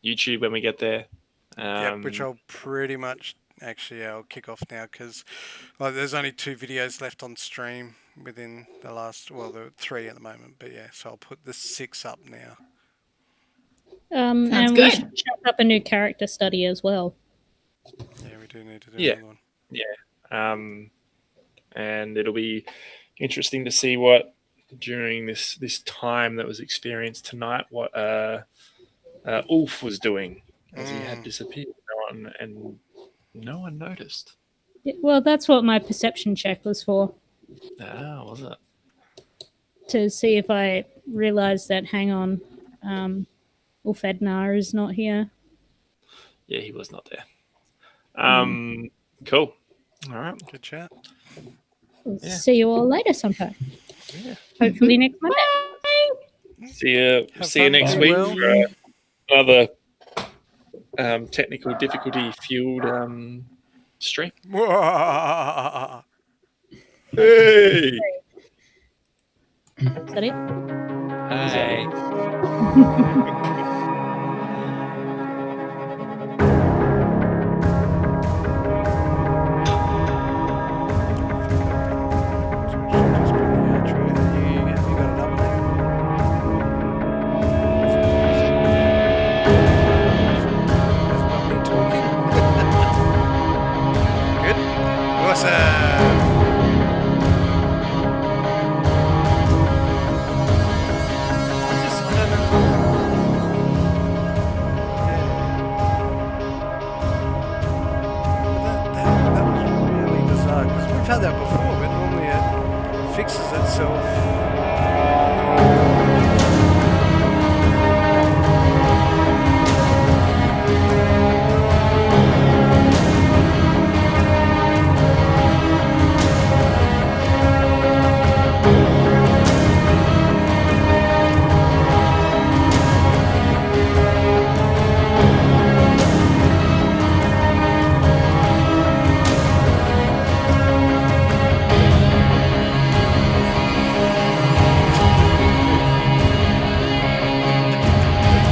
YouTube when we get there. Yep, which I'll pretty much I'll kick off now because there's only 2 videos left on stream within the last, the 3 at the moment. But yeah, so I'll put the 6 up now. Sounds And we good. should chuck up a new character study as well. Yeah, we do need to do Yeah. another one. And it'll be interesting to see what during this time that was experienced tonight, what Ulf was doing as he had disappeared. No one noticed. Yeah, well, that's what my perception check was for, Ah, was it? to see if I realised that, hang on, Ulfednar is not here. Yeah, he was not there. Cool. All right. Good chat. We'll Yeah. see you all later sometime. Yeah. Hopefully next Monday. See you Have see you fun, next be week well. for another technical difficulty fueled stream. Hey. Is that it? Hey. Good. Awesome. We've had that before, but normally it fixes itself.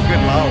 Good lull.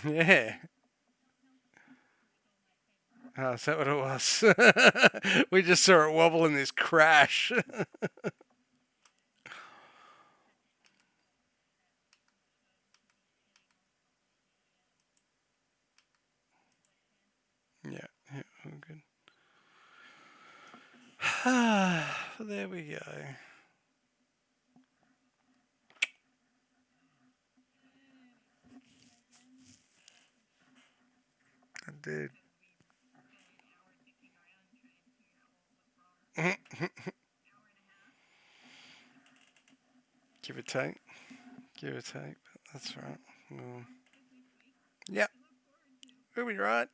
Yeah. Oh, is that what it was? We just saw it wobble in this crash. Yeah, all good. There we go. I did. Give or take. Give or take. That's right. Yep. We'll be right.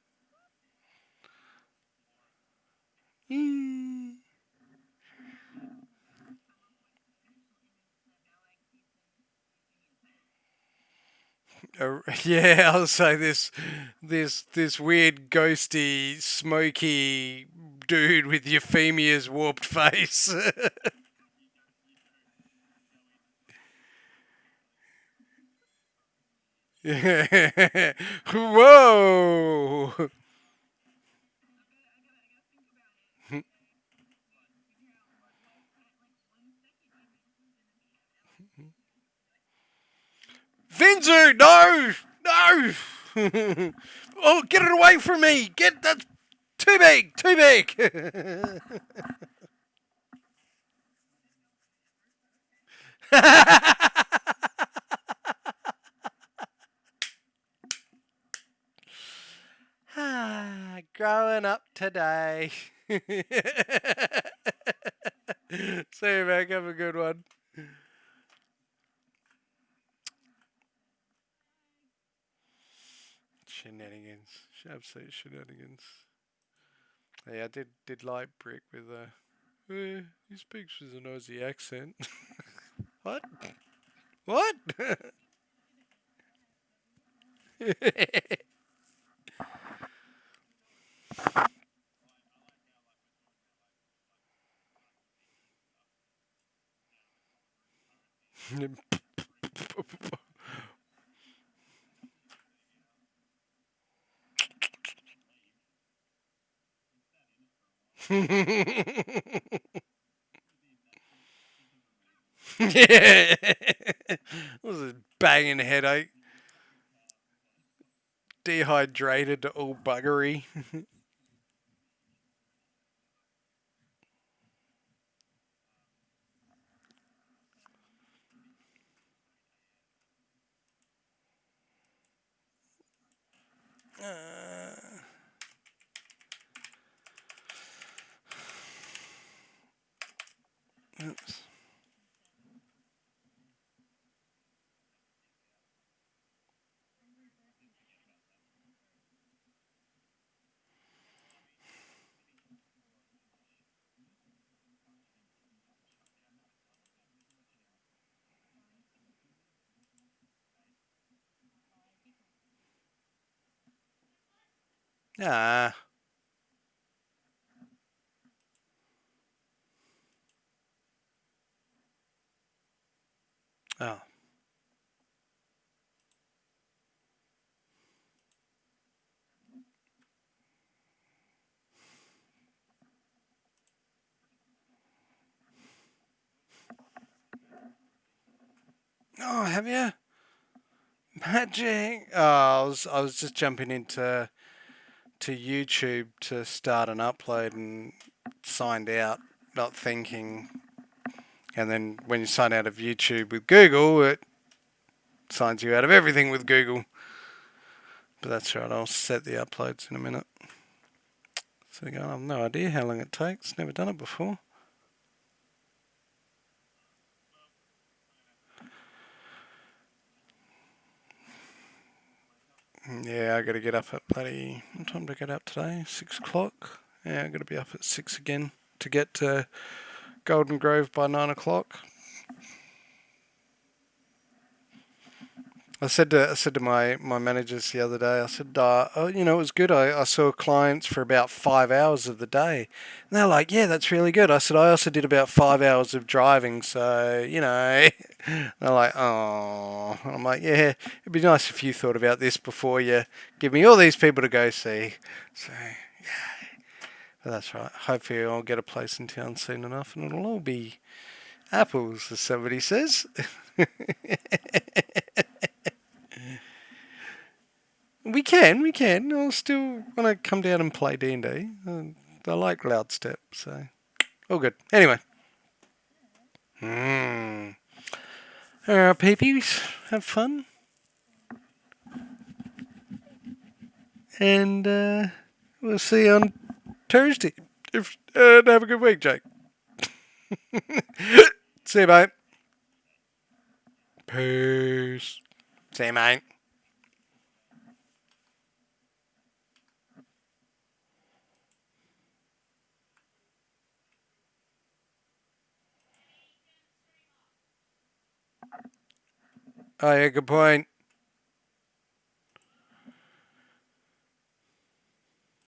Yeah, I'll say this weird ghosty, smoky dude with Euphemia's warped face. Whoa! Vinzu, no! No! Oh, get it away from me! Get that too big! Too big! Growing up today. See you, Mac. Have a good one. Shenanigans. Absolute shenanigans. Yeah, I did like Brick with he speaks with an Aussie accent. What? What? Yeah. It was a banging headache. Dehydrated to all buggery. Oops. Ah. Oh. Oh, have you? Magic. Oh, I was just jumping into YouTube to start an upload and signed out, not thinking. And then when you sign out of YouTube with Google, it signs you out of everything with Google. But that's right, I'll set the uploads in a minute. So again, I have no idea how long it takes. Never done it before. Yeah, I got to get up at bloody... What time did I get up today? 6 o'clock? Yeah, I got to be up at 6 again to get to Golden Grove by 9 o'clock. I said to my managers the other day, I said, it was good. I saw clients for about 5 hours of the day. And they're like, yeah, that's really good. I said, I also did about 5 hours of driving. So, they're like, oh. And I'm like, yeah, it'd be nice if you thought about this before you give me all these people to go see. So, yeah. But that's right. Hopefully I'll get a place in town soon enough and it'll all be apples, as somebody says. We can. I'll still want to come down and play D&D. I like loud step, so all good. Anyway. Alright, peepies, have fun. And we'll see you on Thursday. And have a good week, Jake. See you, mate. Peace. See you, mate. Oh, yeah, good point.